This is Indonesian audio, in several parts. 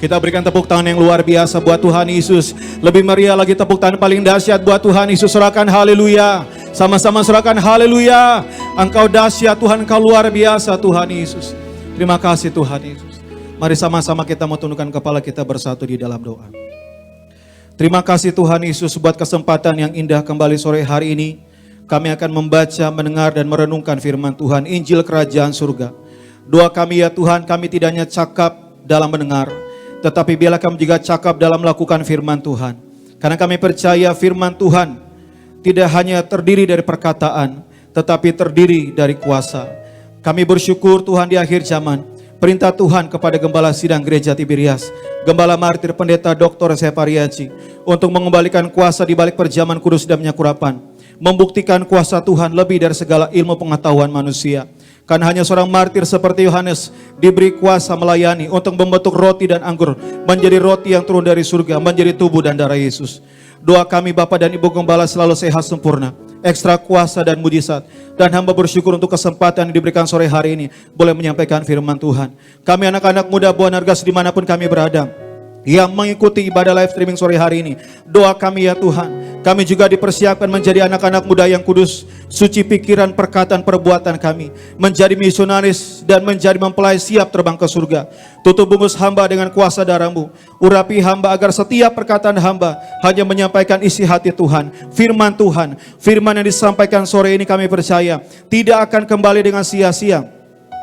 Kita berikan tepuk tangan yang luar biasa buat Tuhan Yesus. Lebih meriah lagi tepuk tangan paling dahsyat buat Tuhan Yesus. Serahkan haleluya. Sama-sama serahkan haleluya. Engkau dahsyat Tuhan, Engkau luar biasa Tuhan Yesus. Terima kasih Tuhan Yesus. Mari sama-sama kita mau tundukkan kepala kita bersatu di dalam doa. Terima kasih Tuhan Yesus buat kesempatan yang indah kembali sore hari ini. Kami akan membaca, mendengar dan merenungkan firman Tuhan, Injil Kerajaan Surga. Doa kami ya Tuhan, kami tidak hanya cakap dalam mendengar, tetapi biarlah kami juga cakap dalam melakukan firman Tuhan. Karena kami percaya firman Tuhan tidak hanya terdiri dari perkataan, tetapi terdiri dari kuasa. Kami bersyukur Tuhan di akhir zaman, perintah Tuhan kepada Gembala Sidang Gereja Tiberias, Gembala Martir Pendeta Dr. Separiaji, untuk mengembalikan kuasa di balik perjamuan kudus dan minyak urapan, membuktikan kuasa Tuhan lebih dari segala ilmu pengetahuan manusia. Karena hanya seorang martir seperti Yohanes diberi kuasa melayani untuk membentuk roti dan anggur menjadi roti yang turun dari surga, menjadi tubuh dan darah Yesus. Doa kami Bapa dan Ibu Gembala selalu sehat sempurna, ekstra kuasa dan mujizat. Dan hamba bersyukur untuk kesempatan yang diberikan sore hari ini boleh menyampaikan firman Tuhan. Kami anak-anak muda Buah Nargas dimanapun kami berada, yang mengikuti ibadah live streaming sore hari ini, doa kami ya Tuhan, kami juga dipersiapkan menjadi anak-anak muda yang kudus, suci pikiran, perkataan, perbuatan kami, menjadi misionaris dan menjadi mempelai siap terbang ke surga. Tutup bungkus hamba dengan kuasa darah-Mu, urapi hamba agar setiap perkataan hamba hanya menyampaikan isi hati Tuhan, firman yang disampaikan sore ini kami percaya tidak akan kembali dengan sia-sia,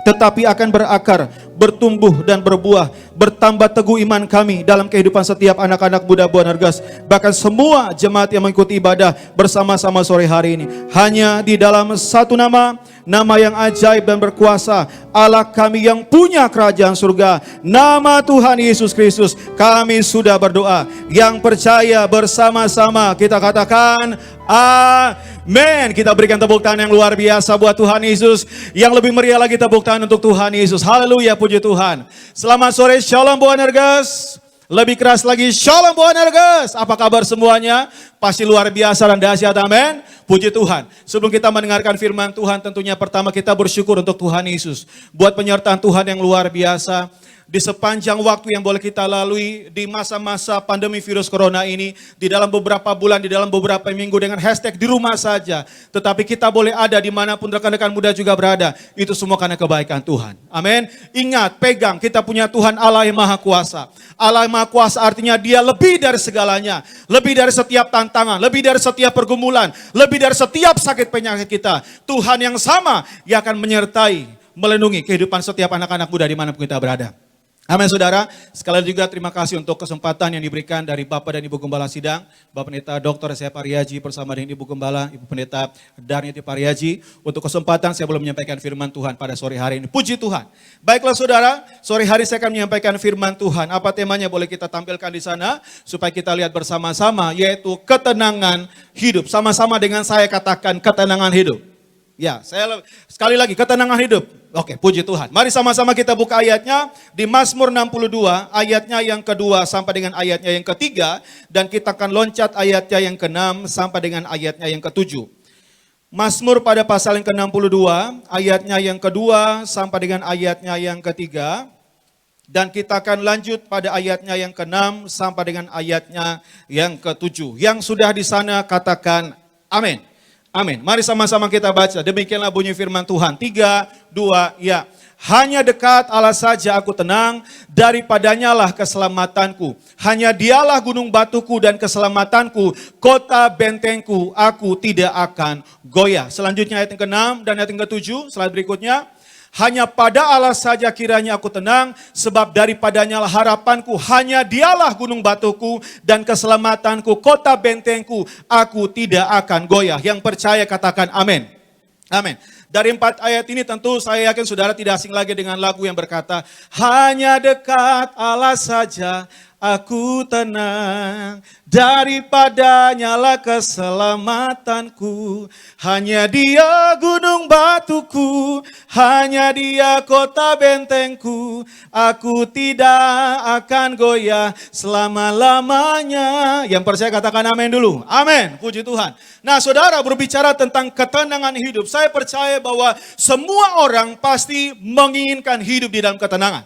tetapi akan berakar, bertumbuh dan berbuah, bertambah teguh iman kami dalam kehidupan setiap anak-anak muda Buah Nargas, bahkan semua jemaat yang mengikuti ibadah bersama-sama sore hari ini. Hanya di dalam satu nama, nama yang ajaib dan berkuasa, Allah kami yang punya kerajaan surga, nama Tuhan Yesus Kristus, kami sudah berdoa. Yang percaya bersama-sama kita katakan amin. Kita berikan tepuk tangan yang luar biasa buat Tuhan Yesus. Yang lebih meriah lagi tepuk tangan untuk Tuhan Yesus. Haleluya, puji Tuhan. Selamat sore, Shalom Buah Nargas. Lebih keras lagi, Shalom Buah Nargas. Apa kabar semuanya? Pasti luar biasa dan dahsyat, amin. Puji Tuhan. Sebelum kita mendengarkan firman Tuhan, tentunya pertama kita bersyukur untuk Tuhan Yesus. Buat penyertaan Tuhan yang luar biasa. Di sepanjang waktu yang boleh kita lalui di masa-masa pandemi virus corona ini, di dalam beberapa bulan, di dalam beberapa minggu dengan hashtag di rumah saja. Tetapi kita boleh ada dimanapun rekan-rekan muda juga berada. Itu semua karena kebaikan Tuhan. Amin. Ingat, pegang, kita punya Tuhan Allah yang Maha Kuasa. Allah yang Maha Kuasa artinya Dia lebih dari segalanya. Lebih dari setiap tantangan, lebih dari setiap pergumulan, lebih dari setiap sakit penyakit kita. Tuhan yang sama yang akan menyertai, melindungi kehidupan setiap anak-anak muda dimanapun kita berada. Amin saudara, sekali lagi juga terima kasih untuk kesempatan yang diberikan dari Bapak dan Ibu Gembala Sidang, Bapak Pendeta Dr. Separiaji bersama dengan Ibu Gembala, Ibu Pendeta Darniti Pariaji. Untuk kesempatan saya belum menyampaikan firman Tuhan pada sore hari ini. Puji Tuhan. Baiklah saudara, sore hari saya akan menyampaikan firman Tuhan. Apa temanya boleh kita tampilkan di sana supaya kita lihat bersama-sama, yaitu ketenangan hidup. Sama-sama dengan saya katakan ketenangan hidup. Ya, saya sekali lagi ketenangan hidup. Oke, puji Tuhan. Mari sama-sama kita buka ayatnya di Mazmur 62, ayatnya yang kedua sampai dengan ayatnya yang ketiga. Dan kita akan loncat ayatnya yang ke-6 sampai dengan ayatnya yang ke-7. Mazmur pada pasal yang ke-62, ayatnya yang kedua sampai dengan ayatnya yang ketiga. Dan kita akan lanjut pada ayatnya yang ke-6 sampai dengan ayatnya yang ke-7. Yang sudah di sana katakan amin. Amin. Mari sama-sama kita baca. Demikianlah bunyi firman Tuhan. 3, 2, ya. Hanya dekat Allah saja aku tenang, daripadanya lah keselamatanku. Hanya Dialah gunung batuku dan keselamatanku, kota bentengku, aku tidak akan goyah. Selanjutnya ayat yang ke-6 dan ayat yang ke-7, slide berikutnya. Hanya pada Allah saja kiranya aku tenang, sebab daripadanya lah harapanku. Hanya Dialah gunung batuku dan keselamatanku, kota bentengku, aku tidak akan goyah. Yang percaya katakan amin. Amin. Dari 4 ayat ini tentu saya yakin saudara tidak asing lagi dengan lagu yang berkata, hanya dekat Allah saja aku tenang, daripadanya lah keselamatanku. Hanya Dia gunung batuku, hanya Dia kota bentengku, aku tidak akan goyah selama-lamanya. Yang percaya katakan amin dulu. Amin, puji Tuhan. Nah saudara, berbicara tentang ketenangan hidup, saya percaya bahwa semua orang pasti menginginkan hidup di dalam ketenangan.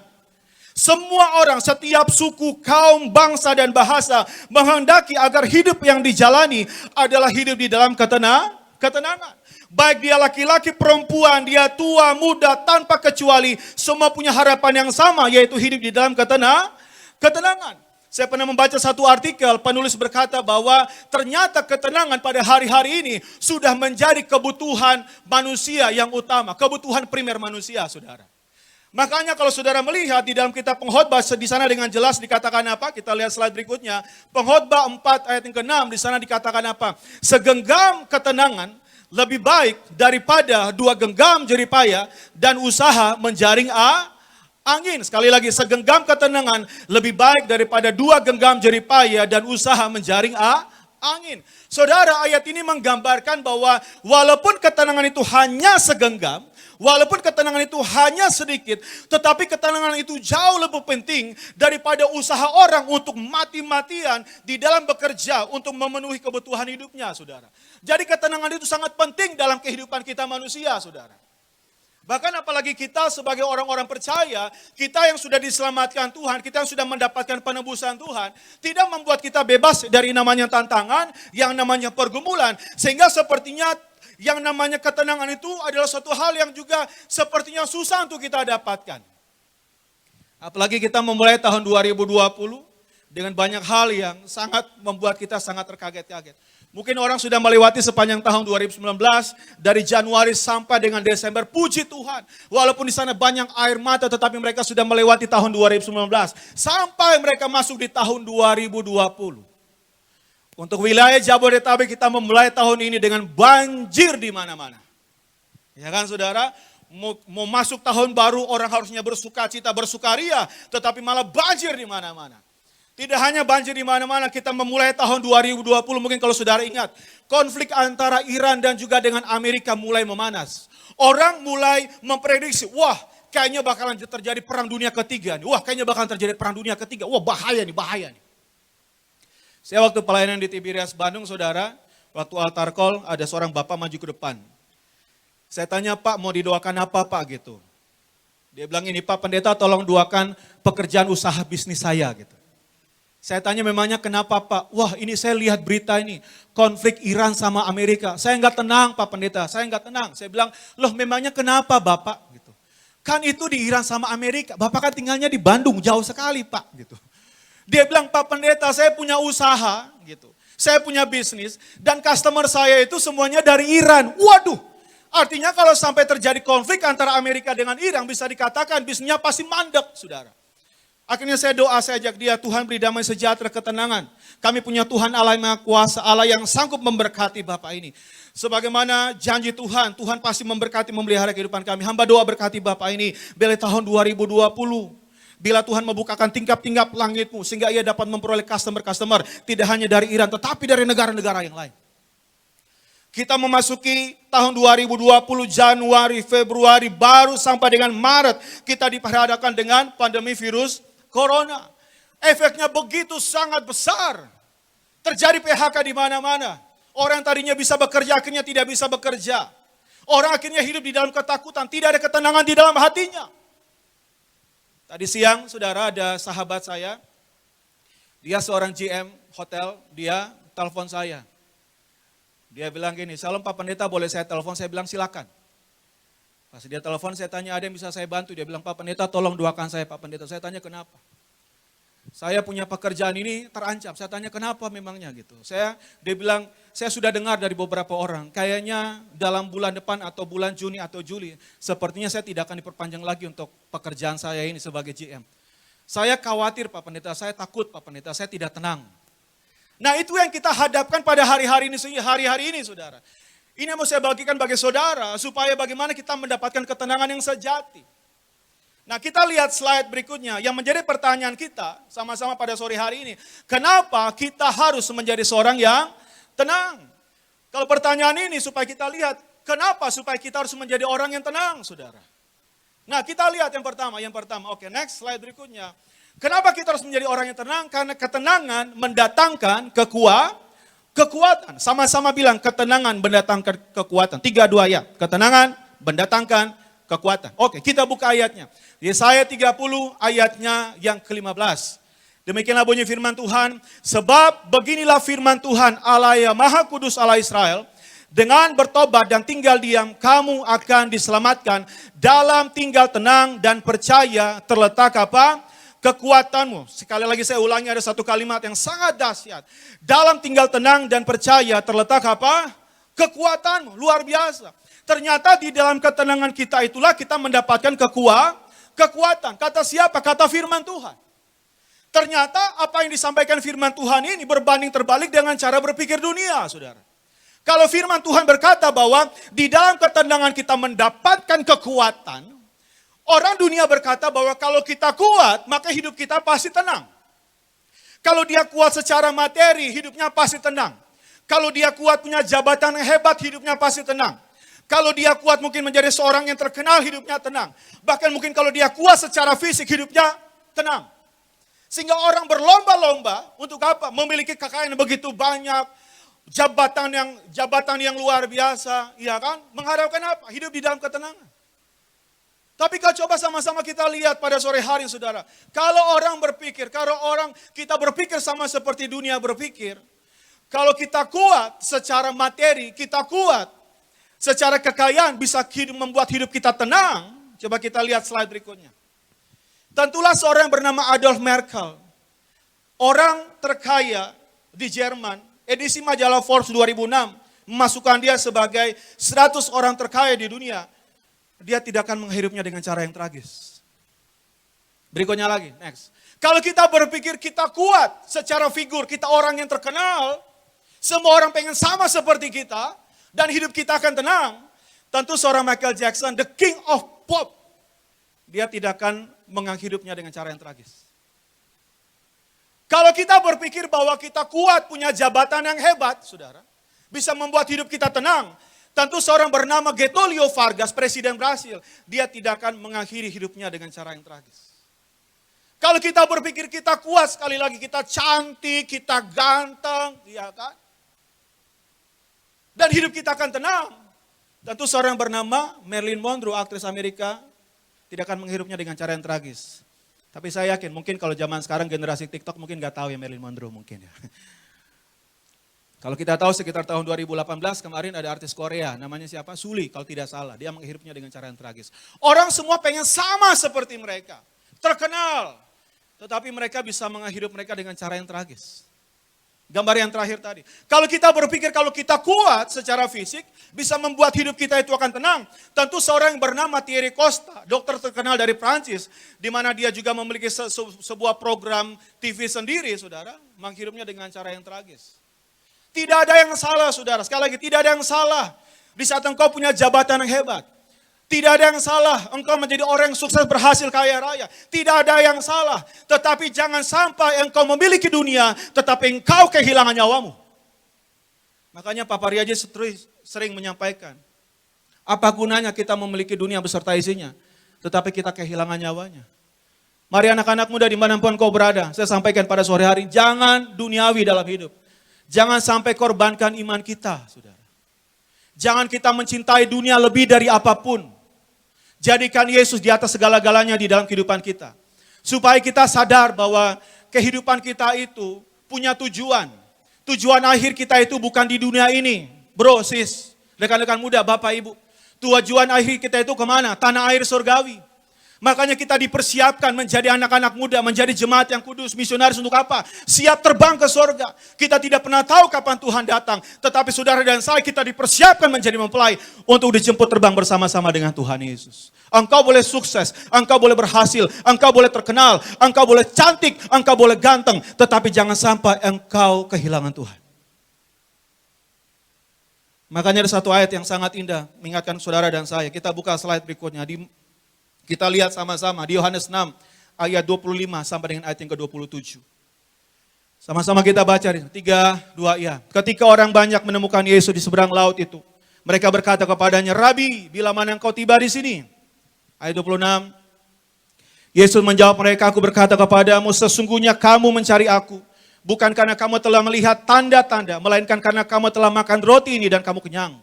Semua orang, setiap suku, kaum, bangsa, dan bahasa menghendaki agar hidup yang dijalani adalah hidup di dalam ketenangan. Baik dia laki-laki, perempuan, dia tua, muda, tanpa kecuali, semua punya harapan yang sama, yaitu hidup di dalam ketenangan. Saya pernah membaca satu artikel, penulis berkata bahwa ternyata ketenangan pada hari-hari ini sudah menjadi kebutuhan manusia yang utama, kebutuhan primer manusia, saudara. Makanya kalau saudara melihat di dalam kitab Pengkhotbah, di sana dengan jelas dikatakan apa? Kita lihat slide berikutnya. Pengkhotbah 4 ayat yang ke-6, di sana dikatakan apa? Segenggam ketenangan lebih baik daripada 2 genggam jeripaya dan usaha menjaring angin. Sekali lagi, segenggam ketenangan lebih baik daripada 2 genggam jeripaya dan usaha menjaring angin. Saudara, ayat ini menggambarkan bahwa walaupun ketenangan itu hanya segenggam, walaupun ketenangan itu hanya sedikit, tetapi ketenangan itu jauh lebih penting daripada usaha orang untuk mati-matian di dalam bekerja untuk memenuhi kebutuhan hidupnya, saudara. Jadi ketenangan itu sangat penting dalam kehidupan kita manusia, saudara. Bahkan apalagi kita sebagai orang-orang percaya, kita yang sudah diselamatkan Tuhan, kita yang sudah mendapatkan penebusan Tuhan, tidak membuat kita bebas dari namanya tantangan, yang namanya pergumulan. Sehingga sepertinya yang namanya ketenangan itu adalah suatu hal yang juga sepertinya susah untuk kita dapatkan. Apalagi kita memulai tahun 2020 dengan banyak hal yang sangat membuat kita sangat terkaget-kaget. Mungkin orang sudah melewati sepanjang tahun 2019, dari Januari sampai dengan Desember, puji Tuhan. Walaupun di sana banyak air mata, tetapi mereka sudah melewati tahun 2019. Sampai mereka masuk di tahun 2020. Untuk wilayah Jabodetabek kita memulai tahun ini dengan banjir di mana-mana. Ya kan saudara? Mau masuk tahun baru orang harusnya bersukacita, bersukaria, tetapi malah banjir di mana-mana. Tidak hanya banjir di mana-mana, kita memulai tahun 2020, mungkin kalau saudara ingat, konflik antara Iran dan juga dengan Amerika mulai memanas. Orang mulai memprediksi, wah kayaknya bakalan terjadi perang dunia ketiga nih. Wah kayaknya bakalan terjadi perang dunia ketiga, wah bahaya nih. Saya waktu pelayanan di Tiberias Bandung, saudara, waktu altar call ada seorang bapak maju ke depan. Saya tanya, Pak mau didoakan apa Pak gitu. Dia bilang ini, Pak pendeta tolong doakan pekerjaan usaha bisnis saya gitu. Saya tanya memangnya kenapa Pak? Wah ini saya lihat berita ini, konflik Iran sama Amerika. Saya enggak tenang Pak pendeta, saya enggak tenang. Saya bilang, loh memangnya kenapa Bapak? Gitu. Kan itu di Iran sama Amerika, Bapak kan tinggalnya di Bandung, jauh sekali Pak. Gitu. Dia bilang, Pak pendeta saya punya usaha, gitu. Saya punya bisnis, dan customer saya itu semuanya dari Iran. Waduh, artinya kalau sampai terjadi konflik antara Amerika dengan Iran, bisa dikatakan bisnisnya pasti mandek, saudara. Akhirnya saya doa, saya ajak dia, Tuhan beri damai sejahtera, ketenangan. Kami punya Tuhan Allah yang Maha Kuasa, Allah yang sanggup memberkati Bapak ini. Sebagaimana janji Tuhan, Tuhan pasti memberkati, memelihara kehidupan kami. Hamba doa berkati Bapak ini, bila tahun 2020. Bila Tuhan membukakan tingkap-tingkap langitmu, sehingga ia dapat memperoleh customer-customer, tidak hanya dari Iran, tetapi dari negara-negara yang lain. Kita memasuki tahun 2020, Januari, Februari, baru sampai dengan Maret, kita diperhadapkan dengan pandemi virus Corona. Efeknya begitu sangat besar. Terjadi PHK di mana-mana. Orang yang tadinya bisa bekerja, akhirnya tidak bisa bekerja. Orang akhirnya hidup di dalam ketakutan, tidak ada ketenangan di dalam hatinya. Tadi siang, saudara, ada sahabat saya. Dia seorang GM hotel, dia telepon saya. Dia bilang gini, Shalom Pak Pendeta, boleh saya telepon? Saya bilang silakan. Pas dia telepon, saya tanya ada yang bisa saya bantu. Dia bilang, Pak Pendeta tolong doakan saya Pak Pendeta. Saya tanya kenapa? Saya punya pekerjaan ini terancam. Saya tanya kenapa memangnya gitu. Dia bilang, saya sudah dengar dari beberapa orang. Kayaknya dalam bulan depan atau bulan Juni atau Juli. Sepertinya saya tidak akan diperpanjang lagi untuk pekerjaan saya ini sebagai GM. Saya khawatir Pak Pendeta, saya takut Pak Pendeta, saya tidak tenang. Nah itu yang kita hadapkan pada hari-hari ini saudara. Ini yang mau saya bagikan bagi saudara, supaya bagaimana kita mendapatkan ketenangan yang sejati. Nah kita lihat slide berikutnya, yang menjadi pertanyaan kita sama-sama pada sore hari ini. Kenapa kita harus menjadi seorang yang tenang? Kalau pertanyaan ini supaya kita lihat, kenapa supaya kita harus menjadi orang yang tenang saudara? Nah kita lihat yang pertama, oke next slide berikutnya. Kenapa kita harus menjadi orang yang tenang? Karena ketenangan mendatangkan kekuatan. Sama-sama bilang ketenangan mendatangkan kekuatan. 3, 2 ya. Ketenangan mendatangkan Kekuatan. Oke, kita buka ayatnya. Yesaya 30 ayatnya yang ke-15. Demikianlah bunyi firman Tuhan. Sebab beginilah firman Tuhan Allah yang Maha Kudus Allah Israel. Dengan bertobat dan tinggal diam, kamu akan diselamatkan. Dalam tinggal tenang dan percaya terletak apa? Kekuatanmu. Sekali lagi saya ulangi, ada satu kalimat yang sangat dahsyat. Dalam tinggal tenang dan percaya terletak apa? Kekuatanmu. Luar biasa. Ternyata di dalam ketenangan kita itulah kita mendapatkan kekuatan. Kata siapa? Kata firman Tuhan. Ternyata apa yang disampaikan firman Tuhan ini berbanding terbalik dengan cara berpikir dunia, saudara. Kalau firman Tuhan berkata bahwa di dalam ketenangan kita mendapatkan kekuatan, orang dunia berkata bahwa kalau kita kuat, maka hidup kita pasti tenang. Kalau dia kuat secara materi, hidupnya pasti tenang. Kalau dia kuat punya jabatan yang hebat, hidupnya pasti tenang. Kalau dia kuat mungkin menjadi seorang yang terkenal, hidupnya tenang. Bahkan mungkin kalau dia kuat secara fisik, hidupnya tenang. Sehingga orang berlomba-lomba untuk apa? Memiliki kekayaan yang begitu banyak, jabatan yang luar biasa, ya kan? Mengharapkan apa? Hidup di dalam ketenangan. Tapi kalau coba sama-sama kita lihat pada sore hari, saudara. Kalau kita berpikir sama seperti dunia berpikir, kalau kita kuat secara materi, kita kuat secara kekayaan, bisa membuat hidup kita tenang. Coba kita lihat slide berikutnya. Tentulah seorang yang bernama Adolf Merkel, orang terkaya di Jerman, edisi majalah Forbes 2006, memasukkan dia sebagai 100 orang terkaya di dunia. Dia tidak akan menghidupnya dengan cara yang tragis. Berikutnya lagi, next. Kalau kita berpikir kita kuat secara figur, kita orang yang terkenal, semua orang pengen sama seperti kita, dan hidup kita akan tenang. Tentu seorang Michael Jackson, the king of pop, dia tidak akan mengakhiri hidupnya dengan cara yang tragis. Kalau kita berpikir bahwa kita kuat, punya jabatan yang hebat, saudara, bisa membuat hidup kita tenang. Tentu seorang bernama Getulio Vargas, presiden Brasil, dia tidak akan mengakhiri hidupnya dengan cara yang tragis. Kalau kita berpikir kita kuat, sekali lagi kita cantik, kita ganteng, ya kan? Dan hidup kita akan tenang. Tentu seorang bernama Marilyn Monroe, aktris Amerika, tidak akan menghidupnya dengan cara yang tragis. Tapi saya yakin mungkin kalau zaman sekarang generasi TikTok mungkin gak tahu ya Marilyn Monroe mungkin ya. Kalau kita tahu sekitar tahun 2018 kemarin ada artis Korea namanya siapa? Suli kalau tidak salah. Dia menghidupnya dengan cara yang tragis. Orang semua pengen sama seperti mereka. Terkenal. Tetapi mereka bisa menghidup mereka dengan cara yang tragis. Gambar yang terakhir tadi. Kalau kita berpikir kalau kita kuat secara fisik, bisa membuat hidup kita itu akan tenang. Tentu seorang yang bernama Thierry Costa, dokter terkenal dari Prancis, di mana dia juga memiliki sebuah program TV sendiri, saudara, menghidupnya dengan cara yang tragis. Tidak ada yang salah, saudara. Sekali lagi, tidak ada yang salah di saat engkau punya jabatan yang hebat. Tidak ada yang salah, engkau menjadi orang yang sukses berhasil kaya raya. Tidak ada yang salah, tetapi jangan sampai engkau memiliki dunia, tetapi engkau kehilangan nyawamu. Makanya Papa Riaji sering menyampaikan, apa gunanya kita memiliki dunia beserta isinya, tetapi kita kehilangan nyawanya. Mari anak-anak muda dimanapun kau berada, saya sampaikan pada sore hari, jangan duniawi dalam hidup. Jangan sampai korbankan iman kita, saudara. Jangan kita mencintai dunia lebih dari apapun. Jadikan Yesus di atas segala-galanya di dalam kehidupan kita. Supaya kita sadar bahwa kehidupan kita itu punya tujuan. Tujuan akhir kita itu bukan di dunia ini. Bro, sis, rekan-rekan muda, bapak, ibu. Tujuan akhir kita itu kemana? Tanah air surgawi. Makanya kita dipersiapkan menjadi anak-anak muda, menjadi jemaat yang kudus, misionaris untuk apa? Siap terbang ke surga. Kita tidak pernah tahu kapan Tuhan datang. Tetapi saudara dan saya kita dipersiapkan menjadi mempelai untuk dijemput terbang bersama-sama dengan Tuhan Yesus. Engkau boleh sukses, engkau boleh berhasil, engkau boleh terkenal, engkau boleh cantik, engkau boleh ganteng. Tetapi jangan sampai engkau kehilangan Tuhan. Makanya ada satu ayat yang sangat indah mengingatkan saudara dan saya. Kita buka slide berikutnya. Kita lihat sama-sama di Yohanes 6 ayat 25 sampai dengan ayat yang ke-27. Sama-sama kita baca 3, 2 ya. Ketika orang banyak menemukan Yesus di seberang laut itu, mereka berkata kepadanya, "Rabi, bila mana engkau tiba di sini?" Ayat 26. Yesus menjawab mereka, "Aku berkata kepadamu, sesungguhnya kamu mencari aku, bukan karena kamu telah melihat tanda-tanda, melainkan karena kamu telah makan roti ini dan kamu kenyang."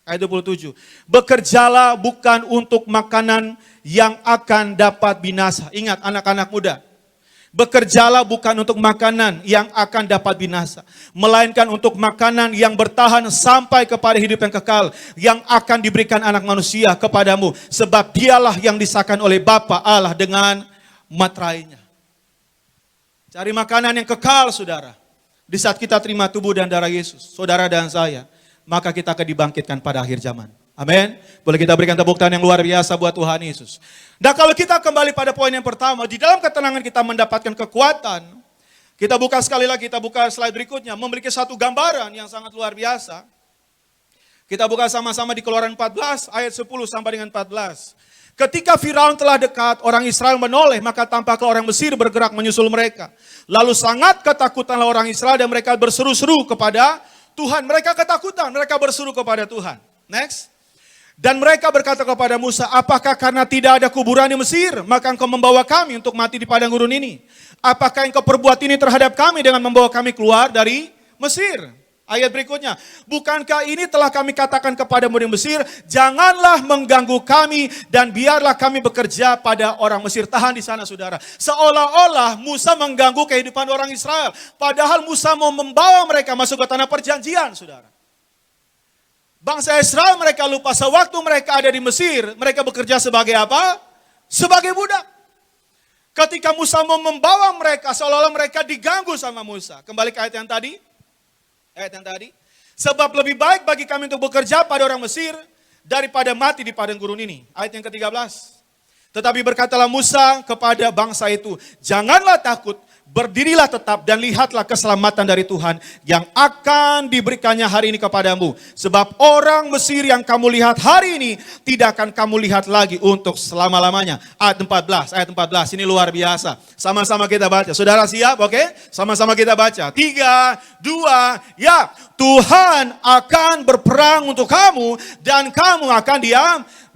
Ayat 27. Bekerjalah bukan untuk makanan yang akan dapat binasa. Ingat anak-anak muda. Bekerjalah bukan untuk makanan yang akan dapat binasa, melainkan untuk makanan yang bertahan sampai kepada hidup yang kekal, yang akan diberikan anak manusia kepadamu. Sebab dialah yang disahkan oleh Bapa Allah dengan materainya. Cari makanan yang kekal, saudara. Di saat kita terima tubuh dan darah Yesus, saudara dan saya, maka kita akan dibangkitkan pada akhir zaman. Amin. Boleh kita berikan tepuk tangan yang luar biasa buat Tuhan Yesus. Nah kalau kita kembali pada poin yang pertama, di dalam ketenangan kita mendapatkan kekuatan. Kita buka sekali lagi, kita buka slide berikutnya. Memiliki satu gambaran yang sangat luar biasa. Kita buka sama-sama di Keluaran 14 ayat 10 sampai dengan 14. Ketika Firaun telah dekat, orang Israel menoleh, maka tampaklah orang Mesir bergerak menyusul mereka. Lalu sangat ketakutanlah orang Israel dan mereka berseru-seru kepada Tuhan. Mereka ketakutan, mereka berseru kepada Tuhan. Next. Dan mereka berkata kepada Musa, apakah karena tidak ada kuburan di Mesir, maka engkau membawa kami untuk mati di padang gurun ini? Apakah engkau perbuat ini terhadap kami dengan membawa kami keluar dari Mesir? Ayat berikutnya, bukankah ini telah kami katakan kepadamu di Mesir, janganlah mengganggu kami dan biarlah kami bekerja pada orang Mesir. Tahan di sana saudara. Seolah-olah Musa mengganggu kehidupan orang Israel. Padahal Musa mau membawa mereka masuk ke tanah perjanjian saudara. Bangsa Israel mereka lupa sewaktu mereka ada di Mesir, mereka bekerja sebagai apa? Sebagai budak. Ketika Musa mau membawa mereka, seolah-olah mereka diganggu sama Musa. Kembali ke ayat yang tadi. Sebab lebih baik bagi kami untuk bekerja pada orang Mesir daripada mati di padang gurun ini. Ayat yang ke-13. Tetapi berkatalah Musa kepada bangsa itu, janganlah takut, berdirilah tetap dan lihatlah keselamatan dari Tuhan yang akan diberikannya hari ini kepadamu. Sebab orang Mesir yang kamu lihat hari ini tidak akan kamu lihat lagi untuk selama-lamanya. Ayat 14 ini luar biasa. Sama-sama kita baca. Saudara siap? Oke? Sama-sama kita baca. 3, 2, ya. Tuhan akan berperang untuk kamu dan kamu akan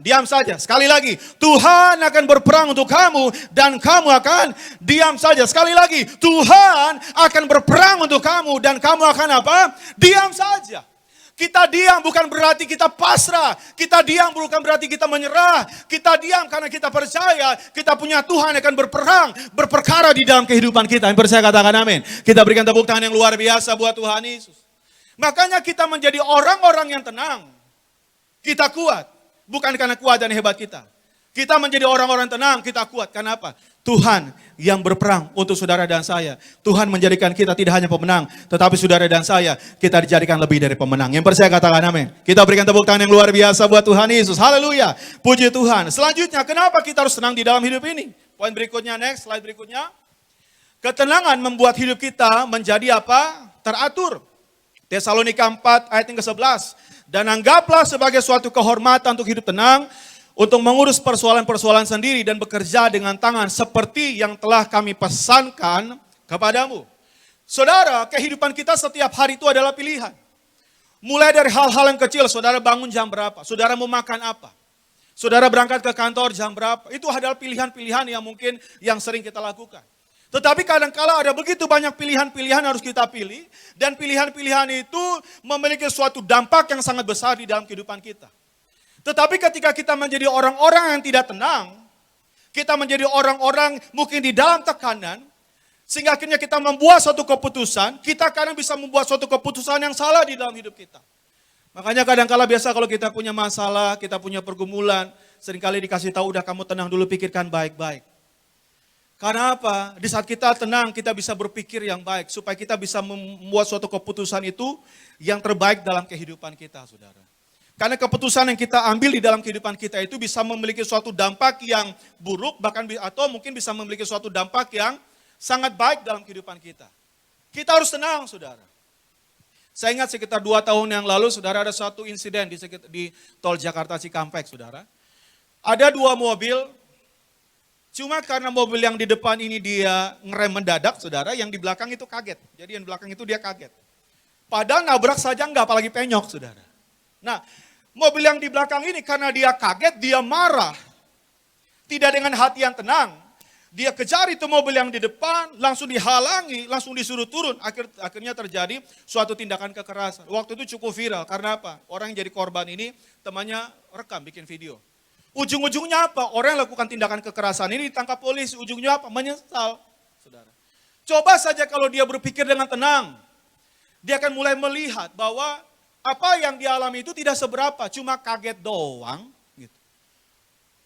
diam saja. Sekali lagi, Tuhan akan berperang untuk kamu dan kamu akan diam saja. Sekali lagi, Tuhan akan berperang untuk kamu dan kamu akan apa? Diam saja. Kita diam bukan berarti kita pasrah. Kita diam bukan berarti kita menyerah. Kita diam karena kita percaya kita punya Tuhan yang akan berperkara di dalam kehidupan kita. Yang percaya katakan amin. Kita berikan tepuk tangan yang luar biasa buat Tuhan Yesus. Makanya kita menjadi orang-orang yang tenang. Kita kuat. Bukan karena kuat dan hebat kita. Kita menjadi orang-orang tenang, kita kuat. Karena apa? Tuhan yang berperang untuk saudara dan saya. Tuhan menjadikan kita tidak hanya pemenang, tetapi saudara dan saya, kita dijadikan lebih dari pemenang. Yang percaya katakan amin. Kita berikan tepuk tangan yang luar biasa buat Tuhan Yesus. Haleluya. Puji Tuhan. Selanjutnya, kenapa kita harus tenang di dalam hidup ini? Poin berikutnya, next, slide berikutnya. Ketenangan membuat hidup kita menjadi apa? Teratur. Tesalonika 4 ayat yang ke-11. Dan anggaplah sebagai suatu kehormatan untuk hidup tenang, untuk mengurus persoalan-persoalan sendiri dan bekerja dengan tangan seperti yang telah kami pesankan kepadamu. Saudara, kehidupan kita setiap hari itu adalah pilihan. Mulai dari hal-hal yang kecil, saudara bangun jam berapa, saudara mau makan apa, saudara berangkat ke kantor jam berapa, itu adalah pilihan-pilihan yang mungkin yang sering kita lakukan. Tetapi kadang-kala ada begitu banyak pilihan-pilihan harus kita pilih. Dan pilihan-pilihan itu memiliki suatu dampak yang sangat besar di dalam kehidupan kita. Tetapi ketika kita menjadi orang-orang yang tidak tenang, kita menjadi orang-orang mungkin di dalam tekanan, sehingga akhirnya kita membuat suatu keputusan, kita kadang bisa membuat suatu keputusan yang salah di dalam hidup kita. Makanya kadang-kala biasa kalau kita punya masalah, kita punya pergumulan, seringkali dikasih tahu, udah kamu tenang dulu, pikirkan baik-baik. Karena apa? Di saat kita tenang, kita bisa berpikir yang baik. Supaya kita bisa membuat suatu keputusan itu yang terbaik dalam kehidupan kita, saudara. Karena keputusan yang kita ambil di dalam kehidupan kita itu bisa memiliki suatu dampak yang buruk, bahkan atau mungkin bisa memiliki suatu dampak yang sangat baik dalam kehidupan kita. Kita harus tenang, saudara. Saya ingat sekitar 2 tahun yang lalu, saudara, ada suatu insiden di tol Jakarta Cikampek, saudara. Ada 2 mobil. Cuma karena mobil yang di depan ini dia ngerem mendadak, saudara, yang di belakang itu kaget. Jadi yang di belakang itu dia kaget. Padahal nabrak saja enggak, apalagi penyok, saudara. Nah, mobil yang di belakang ini karena dia kaget, dia marah. Tidak dengan hati yang tenang. Dia kejar itu mobil yang di depan, langsung dihalangi, langsung disuruh turun. Akhirnya terjadi suatu tindakan kekerasan. Waktu itu cukup viral, karena apa? Orang yang jadi korban ini, temannya rekam, bikin video. Ujung-ujungnya apa? Orang yang lakukan tindakan kekerasan ini ditangkap polisi, ujungnya apa? Menyesal, saudara. Coba saja kalau dia berpikir dengan tenang, dia akan mulai melihat bahwa apa yang dia alami itu tidak seberapa, cuma kaget doang.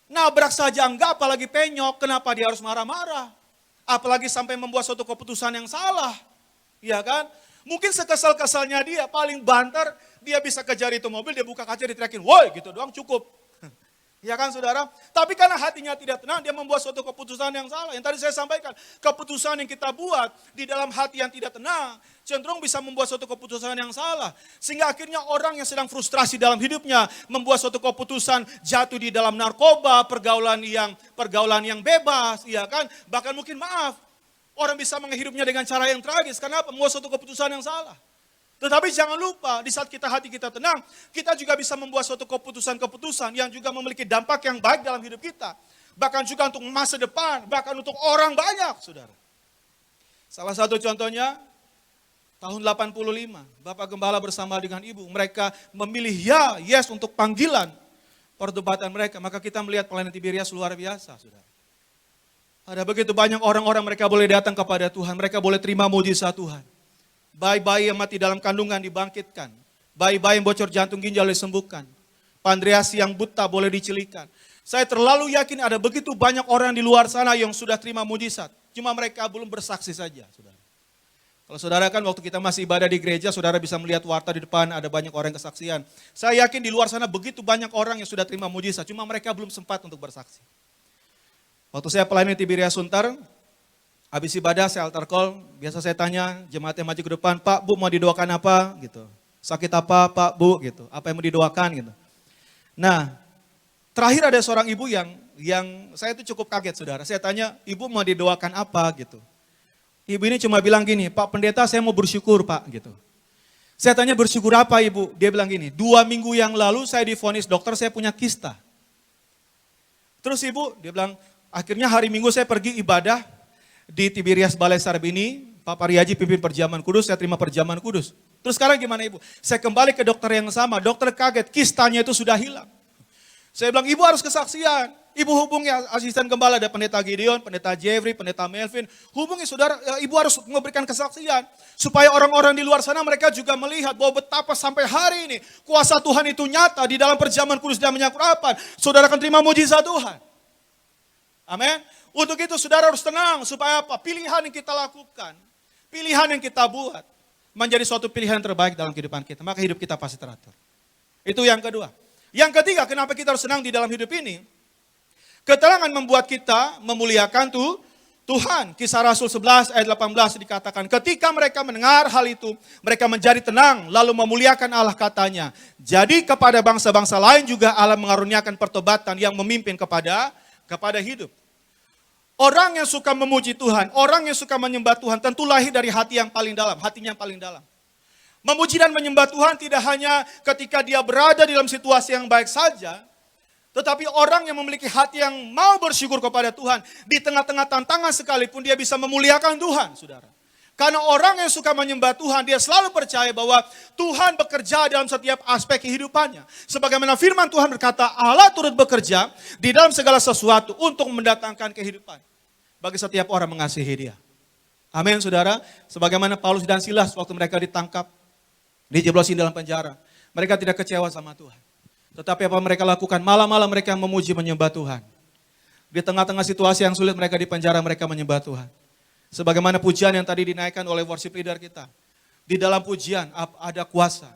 Nabrak saja enggak, apalagi penyok, kenapa dia harus marah-marah? Apalagi sampai membuat suatu keputusan yang salah. Ya kan? Mungkin sekesal-kesalnya dia, paling banter, dia bisa kejar itu mobil, dia buka kaca, diteriakin, woi gitu doang cukup. Ya kan saudara? Tapi karena hatinya tidak tenang, dia membuat suatu keputusan yang salah. Yang tadi saya sampaikan, keputusan yang kita buat di dalam hati yang tidak tenang, cenderung bisa membuat suatu keputusan yang salah. Sehingga akhirnya orang yang sedang frustrasi dalam hidupnya, membuat suatu keputusan jatuh di dalam narkoba, pergaulan yang bebas, ya kan? Bahkan mungkin orang bisa menghidupnya dengan cara yang tragis. Karena apa? Membuat suatu keputusan yang salah. Tetapi jangan lupa, di saat hati kita tenang, kita juga bisa membuat suatu keputusan-keputusan yang juga memiliki dampak yang baik dalam hidup kita. Bahkan juga untuk masa depan, bahkan untuk orang banyak, saudara. Salah satu contohnya, tahun 85, Bapak Gembala bersama dengan Ibu, mereka memilih yes untuk panggilan perdebatan mereka. Maka kita melihat pelayanan Tiberias luar biasa, saudara. Ada begitu banyak orang-orang mereka boleh datang kepada Tuhan, mereka boleh terima mujizat Tuhan. Bayi-bayi yang mati dalam kandungan dibangkitkan. Bayi-bayi yang bocor jantung ginjal disembuhkan. Pandreasi yang buta boleh dicelikan. Saya terlalu yakin ada begitu banyak orang di luar sana yang sudah terima mujizat. Cuma mereka belum bersaksi saja, saudara. Kalau saudara kan waktu kita masih ibadah di gereja, saudara bisa melihat warta di depan, ada banyak orang kesaksian. Saya yakin di luar sana begitu banyak orang yang sudah terima mujizat, cuma mereka belum sempat untuk bersaksi. Waktu saya pelayani Tiberias Sunter, habis ibadah saya altar call, biasa saya tanya jemaat yang maju ke depan, Pak, Bu mau didoakan apa? Gitu. Sakit apa Pak, Bu? Gitu. Apa yang mau didoakan? Gitu. Nah, terakhir ada seorang ibu yang saya itu cukup kaget, saudara. Saya tanya, Ibu mau didoakan apa? Gitu. Ibu ini cuma bilang gini, Pak Pendeta saya mau bersyukur Pak. Gitu. Saya tanya bersyukur apa Ibu? Dia bilang gini, 2 minggu yang lalu saya divonis dokter saya punya kista. Terus Ibu, dia bilang, akhirnya hari Minggu saya pergi ibadah di Tiberias Balai Sarbini, Pak Pariaji pimpin perjamuan kudus, saya terima perjamuan kudus. Terus sekarang gimana Ibu? Saya kembali ke dokter yang sama, dokter kaget, kistanya itu sudah hilang. Saya bilang, Ibu harus kesaksian. Ibu hubungi asisten gembala, ada pendeta Gideon, pendeta Jeffrey, pendeta Melvin. Hubungi saudara, Ibu harus memberikan kesaksian. Supaya orang-orang di luar sana mereka juga melihat bahwa betapa sampai hari ini kuasa Tuhan itu nyata di dalam perjamuan kudus dan menyakurapan. Saudara akan terima mujizat Tuhan. Amin. Untuk itu saudara harus tenang supaya apa? Pilihan yang kita lakukan, pilihan yang kita buat menjadi suatu pilihan terbaik dalam kehidupan kita. Maka hidup kita pasti teratur. Itu yang kedua. Yang ketiga, kenapa kita harus senang di dalam hidup ini? Keterangan membuat kita memuliakan Tuhan. Kisah Rasul 11 ayat 18 dikatakan, ketika mereka mendengar hal itu, mereka menjadi tenang lalu memuliakan Allah katanya. Jadi kepada bangsa-bangsa lain juga Allah mengaruniakan pertobatan yang memimpin kepada hidup. Orang yang suka memuji Tuhan, orang yang suka menyembah Tuhan tentu lahir dari hati yang paling dalam, hatinya yang paling dalam. Memuji dan menyembah Tuhan tidak hanya ketika dia berada dalam situasi yang baik saja, tetapi orang yang memiliki hati yang mau bersyukur kepada Tuhan, di tengah-tengah tantangan sekalipun dia bisa memuliakan Tuhan, saudara. Karena orang yang suka menyembah Tuhan, dia selalu percaya bahwa Tuhan bekerja dalam setiap aspek kehidupannya. Sebagaimana firman Tuhan berkata, Allah turut bekerja di dalam segala sesuatu untuk mendatangkan kehidupan bagi setiap orang mengasihi dia. Amin, saudara. Sebagaimana Paulus dan Silas waktu mereka ditangkap, dijeblosin dalam penjara, mereka tidak kecewa sama Tuhan. Tetapi apa mereka lakukan? Malam-malam mereka memuji menyembah Tuhan. Di tengah-tengah situasi yang sulit mereka di penjara, mereka menyembah Tuhan. Sebagaimana pujian yang tadi dinaikkan oleh worship leader kita. Di dalam pujian ada kuasa.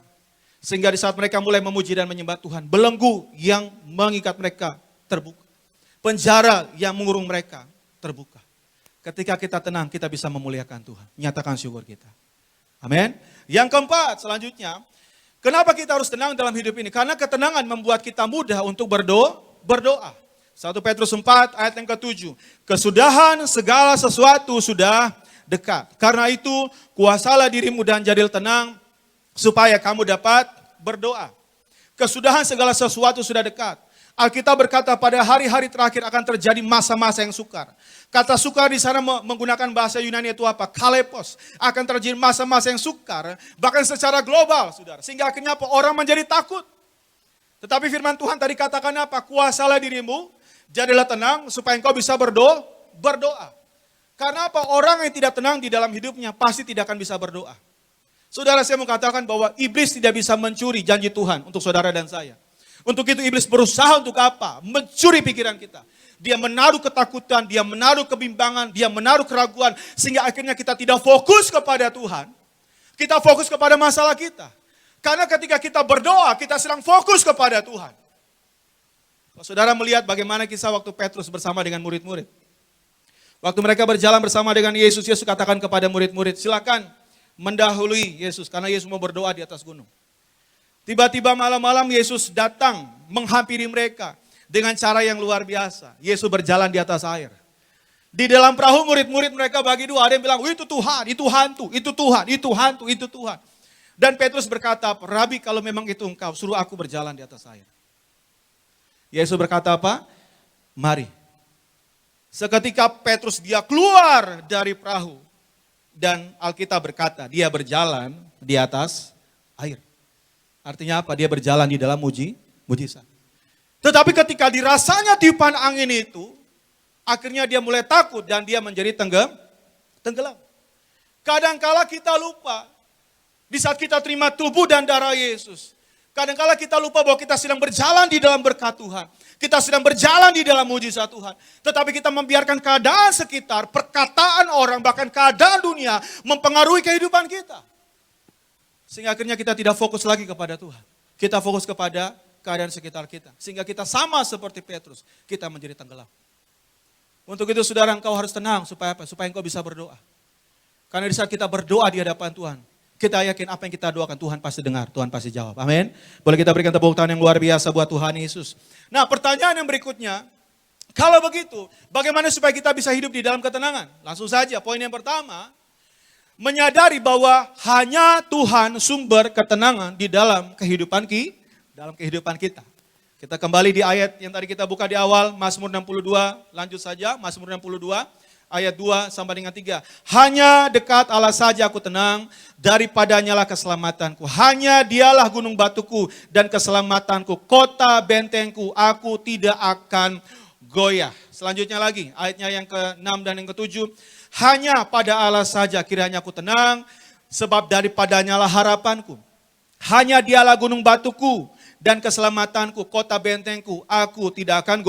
Sehingga di saat mereka mulai memuji dan menyembah Tuhan, belenggu yang mengikat mereka terbuka. Penjara yang mengurung mereka terbuka. Ketika kita tenang, kita bisa memuliakan Tuhan. Nyatakan syukur kita. Amin. Yang keempat, selanjutnya, kenapa kita harus tenang dalam hidup ini? Karena ketenangan membuat kita mudah untuk berdoa. 1 Petrus 4 ayat yang ke-7. Kesudahan segala sesuatu sudah dekat. Karena itu kuasalah dirimu dan jadilah tenang supaya kamu dapat berdoa. Kesudahan segala sesuatu sudah dekat. Alkitab berkata pada hari-hari terakhir akan terjadi masa-masa yang sukar. Kata sukar di sana menggunakan bahasa Yunani itu apa? Kalepos. Akan terjadi masa-masa yang sukar, bahkan secara global, saudara. Sehingga akhirnya apa? Orang menjadi takut. Tetapi firman Tuhan tadi katakan apa? Kuasalah dirimu, jadilah tenang supaya engkau bisa berdoa. Karena apa? Orang yang tidak tenang di dalam hidupnya pasti tidak akan bisa berdoa. Saudara, saya mau katakan bahwa iblis tidak bisa mencuri janji Tuhan untuk saudara dan saya. Untuk itu iblis berusaha untuk apa? Mencuri pikiran kita. Dia menaruh ketakutan, dia menaruh kebimbangan, dia menaruh keraguan. Sehingga akhirnya kita tidak fokus kepada Tuhan. Kita fokus kepada masalah kita. Karena ketika kita berdoa, kita sedang fokus kepada Tuhan. Kalau saudara melihat bagaimana kisah waktu Petrus bersama dengan murid-murid. Waktu mereka berjalan bersama dengan Yesus, Yesus katakan kepada murid-murid, silakan mendahului Yesus. Karena Yesus mau berdoa di atas gunung. Tiba-tiba malam-malam Yesus datang menghampiri mereka dengan cara yang luar biasa. Yesus berjalan di atas air. Di dalam perahu murid-murid mereka bagi dua. Ada yang bilang, itu Tuhan, itu hantu, itu Tuhan, itu hantu, itu Tuhan. Dan Petrus berkata, Rabi kalau memang itu engkau, suruh aku berjalan di atas air. Yesus berkata apa? Mari. Seketika Petrus dia keluar dari perahu. Dan Alkitab berkata, dia berjalan di atas air. Artinya apa? Dia berjalan di dalam mujizat. Tetapi ketika dirasanya tiupan angin itu, akhirnya dia mulai takut dan dia menjadi tenggelam. Kadangkala kita lupa, di saat kita terima tubuh dan darah Yesus, kadangkala kita lupa bahwa kita sedang berjalan di dalam berkat Tuhan. Kita sedang berjalan di dalam mujizat Tuhan. Tetapi kita membiarkan keadaan sekitar, perkataan orang, bahkan keadaan dunia mempengaruhi kehidupan kita. Sehingga akhirnya kita tidak fokus lagi kepada Tuhan. Kita fokus kepada keadaan sekitar kita. Sehingga kita sama seperti Petrus, kita menjadi tenggelam. Untuk itu saudara, engkau harus tenang supaya apa? Supaya engkau bisa berdoa. Karena di saat kita berdoa di hadapan Tuhan, kita yakin apa yang kita doakan Tuhan pasti dengar, Tuhan pasti jawab. Amin. Boleh kita berikan tepuk tangan yang luar biasa buat Tuhan Yesus. Nah, pertanyaan yang berikutnya, kalau begitu, bagaimana supaya kita bisa hidup di dalam ketenangan? Langsung saja, poin yang pertama, menyadari bahwa hanya Tuhan sumber ketenangan di dalam kehidupan kita. Kita kembali di ayat yang tadi kita buka di awal, Mazmur 62, lanjut saja, Mazmur 62, ayat 2 sampai dengan 3. Hanya dekat Allah saja aku tenang, daripadanya lah keselamatanku. Hanya dialah gunung batuku dan keselamatanku, kota bentengku, aku tidak akan goyah. Selanjutnya lagi, ayatnya yang ke-6 dan yang ke-7. Hanya pada Allah saja kiranya aku tenang, sebab daripadanya lah harapanku. Hanya dialah gunung batuku dan keselamatanku, kota bentengku, aku tidak akan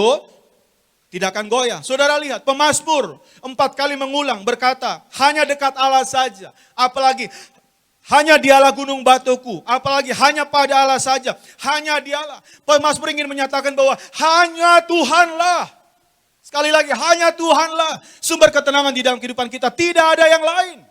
goyah. Saudara lihat, pemazmur 4 kali mengulang berkata, hanya dekat Allah saja. Apalagi, hanya dialah gunung batuku. Apalagi, hanya pada Allah saja. Hanya dialah. Pemazmur ingin menyatakan bahwa hanya Tuhanlah. Sekali lagi, hanya Tuhanlah sumber ketenangan di dalam kehidupan kita. Tidak ada yang lain.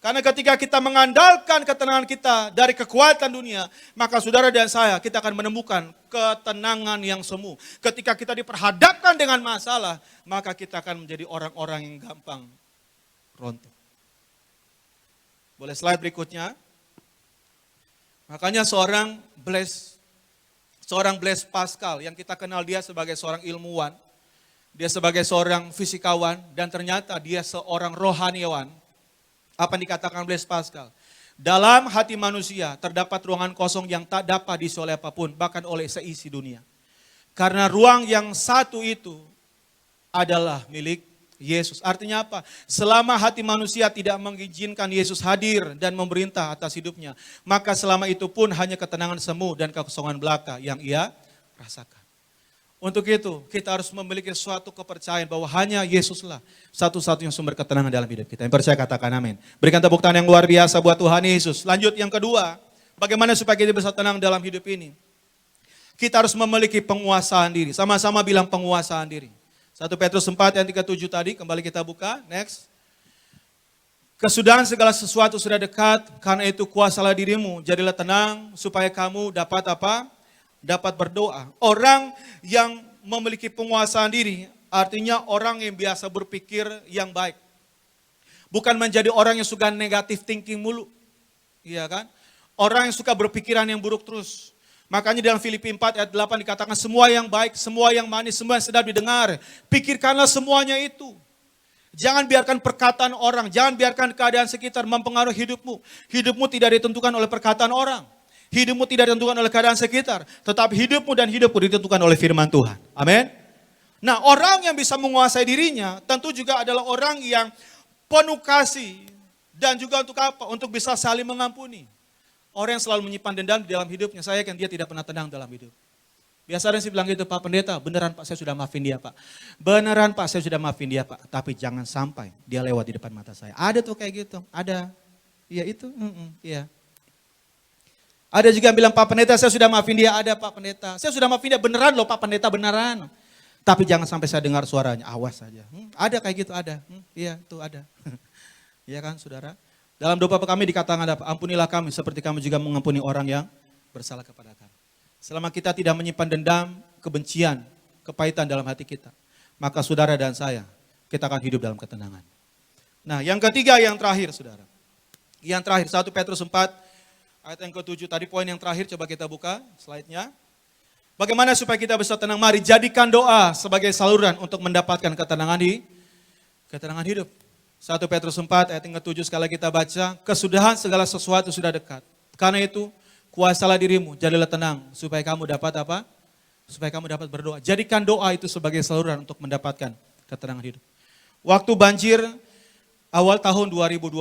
Karena ketika kita mengandalkan ketenangan kita dari kekuatan dunia, maka saudara dan saya, kita akan menemukan ketenangan yang semu. Ketika kita diperhadapkan dengan masalah, maka kita akan menjadi orang-orang yang gampang rontok. Boleh slide berikutnya. Makanya seorang Blaise Pascal, yang kita kenal dia sebagai seorang ilmuwan, dia sebagai seorang fisikawan, dan ternyata dia seorang rohaniawan. Apa yang dikatakan Blaise Pascal? Dalam hati manusia terdapat ruangan kosong yang tak dapat diisi oleh apapun, bahkan oleh seisi dunia. Karena ruang yang satu itu adalah milik Yesus. Artinya apa? Selama hati manusia tidak mengizinkan Yesus hadir dan memerintah atas hidupnya, maka selama itu pun hanya ketenangan semu dan kekosongan belaka yang ia rasakan. Untuk itu, kita harus memiliki suatu kepercayaan bahwa hanya Yesuslah satu-satunya sumber ketenangan dalam hidup kita. Yang percaya katakan amin. Berikan tepuk tangan yang luar biasa buat Tuhan Yesus. Lanjut yang kedua, bagaimana supaya kita bisa tenang dalam hidup ini? Kita harus memiliki penguasaan diri. Sama-sama bilang penguasaan diri. 1 Petrus 4 ayat 37 tadi, kembali kita buka, next. Kesudahan segala sesuatu sudah dekat, karena itu kuasalah dirimu, jadilah tenang supaya kamu dapat apa? Dapat berdoa. Orang yang memiliki penguasaan diri, artinya orang yang biasa berpikir yang baik. Bukan menjadi orang yang suka negatif thinking mulu. Iya kan? Orang yang suka berpikiran yang buruk terus. Makanya dalam Filipi 4 ayat 8 dikatakan semua yang baik, semua yang manis, semua yang sedap didengar. Pikirkanlah semuanya itu. Jangan biarkan perkataan orang, jangan biarkan keadaan sekitar mempengaruhi hidupmu. Hidupmu tidak ditentukan oleh perkataan orang. Hidupmu tidak ditentukan oleh keadaan sekitar. Tetapi hidupmu dan hidupku ditentukan oleh firman Tuhan. Amin. Nah, orang yang bisa menguasai dirinya tentu juga adalah orang yang penuh kasih. Dan juga untuk apa? Untuk bisa saling mengampuni. Orang yang selalu menyimpan dendam di dalam hidupnya, saya yakin dia tidak pernah tenang dalam hidup. Biasanya sih bilang gitu, Pak Pendeta, beneran Pak saya sudah maafin dia Pak. Beneran Pak saya sudah maafin dia Pak. Tapi jangan sampai dia lewat di depan mata saya. Ada tuh kayak gitu, ada. Iya itu, iya. Ada juga yang bilang, Pak Pendeta saya sudah maafin dia, ada Pak Pendeta. Saya sudah maafin dia, beneran loh Pak Pendeta, beneran. Tapi jangan sampai saya dengar suaranya, awas saja. Ada kayak gitu, ada. Iya itu ada. Iya kan saudara? Dalam doa kami dikatakan apa? Ampunilah kami seperti kami juga mengampuni orang yang bersalah kepada kami. Selama kita tidak menyimpan dendam, kebencian, kepahitan dalam hati kita, maka saudara dan saya, kita akan hidup dalam ketenangan. Nah yang ketiga, yang terakhir saudara. Yang terakhir, 1 Petrus 4 ayat yang ke-7. Tadi poin yang terakhir, coba kita buka slide-nya. Bagaimana supaya kita bisa tenang? Mari jadikan doa sebagai saluran untuk mendapatkan ketenangan hidup. 1 Petrus 4 ayat yang ke-7 sekali kita baca, kesudahan segala sesuatu sudah dekat. Karena itu, kuasalah dirimu, jadilah tenang, supaya kamu dapat apa? Supaya kamu dapat berdoa. Jadikan doa itu sebagai saluran untuk mendapatkan ketenangan hidup. Waktu banjir awal tahun 2020,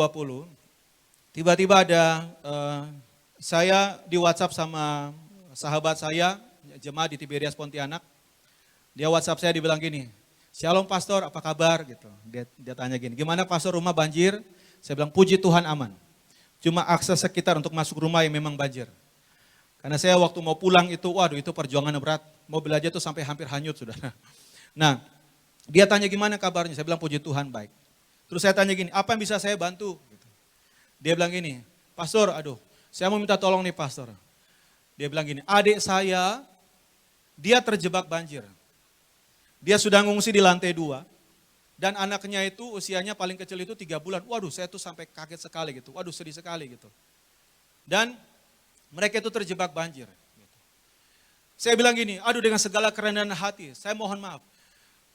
tiba-tiba ada saya di WhatsApp sama sahabat saya, jemaat di Tiberias Pontianak. Dia WhatsApp saya dibilang gini, Shalom Pastor, apa kabar? Gitu. Dia tanya gini, gimana Pastor rumah banjir? Saya bilang, puji Tuhan aman. Cuma akses sekitar untuk masuk rumah yang memang banjir. Karena saya waktu mau pulang itu, waduh itu perjuangan berat. Mobil aja tuh sampai hampir hanyut saudara. Nah, dia tanya gimana kabarnya? Saya bilang, puji Tuhan baik. Terus saya tanya gini, apa yang bisa saya bantu? Gitu. Dia bilang gini, Pastor, aduh saya mau minta tolong nih Pastor. Dia bilang gini, adik saya, dia terjebak banjir. Dia sudah ngungsi di lantai 2, dan anaknya itu usianya paling kecil itu 3 bulan. Waduh saya tuh sampai kaget sekali gitu, waduh sedih sekali gitu. Dan mereka itu terjebak banjir. Gitu. Saya bilang gini, aduh dengan segala kerendahan hati, saya mohon maaf.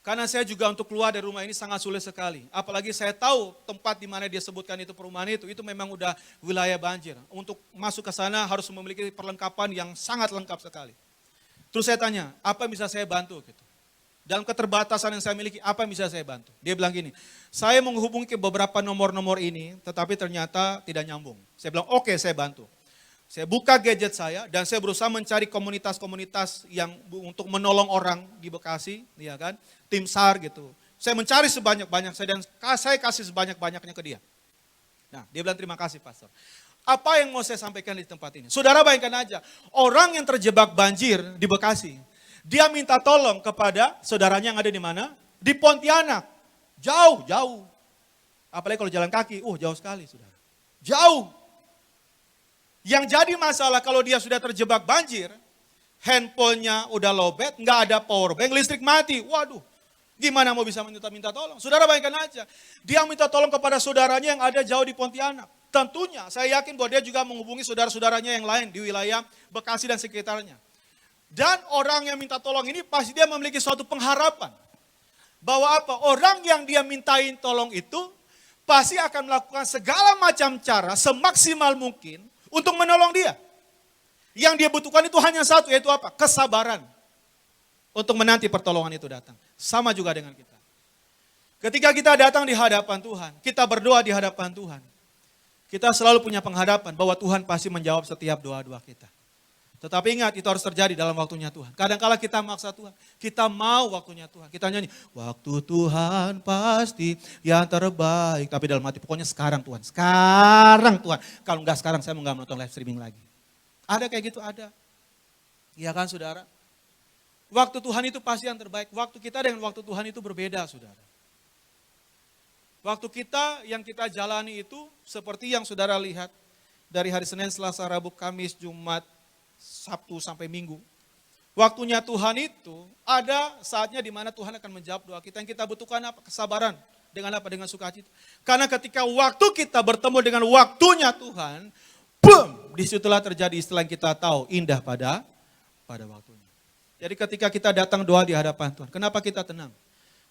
Karena saya juga untuk keluar dari rumah ini sangat sulit sekali. Apalagi saya tahu tempat di mana dia sebutkan itu perumahan itu memang udah wilayah banjir. Untuk masuk ke sana harus memiliki perlengkapan yang sangat lengkap sekali. Terus saya tanya, apa yang bisa saya bantu gitu. Dalam keterbatasan yang saya miliki, apa yang bisa saya bantu? Dia bilang gini, saya menghubungi ke beberapa nomor-nomor ini, tetapi ternyata tidak nyambung. Saya bilang, oke, saya bantu. Saya buka gadget saya, dan saya berusaha mencari komunitas-komunitas yang untuk menolong orang di Bekasi, ya kan? Tim SAR gitu. Saya mencari sebanyak-banyak saya, dan saya kasih sebanyak-banyaknya ke dia. Nah, dia bilang terima kasih Pastor. Apa yang mau saya sampaikan di tempat ini? Saudara bayangkan aja, orang yang terjebak banjir di Bekasi, dia minta tolong kepada saudaranya yang ada di mana? Di Pontianak. Jauh, jauh. Apalagi kalau jalan kaki, jauh sekali saudara. Jauh. Yang jadi masalah kalau dia sudah terjebak banjir, handphonenya udah lowbat, nggak ada power bank, listrik mati. Waduh, gimana mau bisa minta tolong? Saudara bayangkan aja, dia minta tolong kepada saudaranya yang ada jauh di Pontianak. Tentunya saya yakin bahwa dia juga menghubungi saudara-saudaranya yang lain di wilayah Bekasi dan sekitarnya. Dan orang yang minta tolong ini pasti dia memiliki suatu pengharapan. Bahwa apa? Orang yang dia mintain tolong itu pasti akan melakukan segala macam cara semaksimal mungkin untuk menolong dia. Yang dia butuhkan itu hanya satu, yaitu apa? Kesabaran. Untuk menanti pertolongan itu datang. Sama juga dengan kita. Ketika kita datang di hadapan Tuhan, kita berdoa di hadapan Tuhan. Kita selalu punya pengharapan bahwa Tuhan pasti menjawab setiap doa-doa kita. Tetapi ingat, itu harus terjadi dalam waktunya Tuhan. Kadang-kala kita maksa Tuhan, kita mau waktunya Tuhan. Kita nyanyi, waktu Tuhan pasti yang terbaik. Tapi dalam hati, pokoknya sekarang Tuhan, sekarang Tuhan. Kalau enggak sekarang, saya mau enggak menonton live streaming lagi. Ada kayak gitu, ada. Iya kan saudara? Waktu Tuhan itu pasti yang terbaik. Waktu kita dengan waktu Tuhan itu berbeda saudara. Waktu kita yang kita jalani itu seperti yang saudara lihat. Dari hari Senin, Selasa, Rabu, Kamis, Jumat, Sabtu sampai Minggu. Waktunya Tuhan itu ada saatnya di mana Tuhan akan menjawab doa kita. Yang kita butuhkan apa? Kesabaran. Dengan apa? Dengan sukacita. Karena ketika waktu kita bertemu dengan waktunya Tuhan, boom, disitulah terjadi istilah yang kita tahu, indah pada pada waktunya. Jadi ketika kita datang doa di hadapan Tuhan, kenapa kita tenang?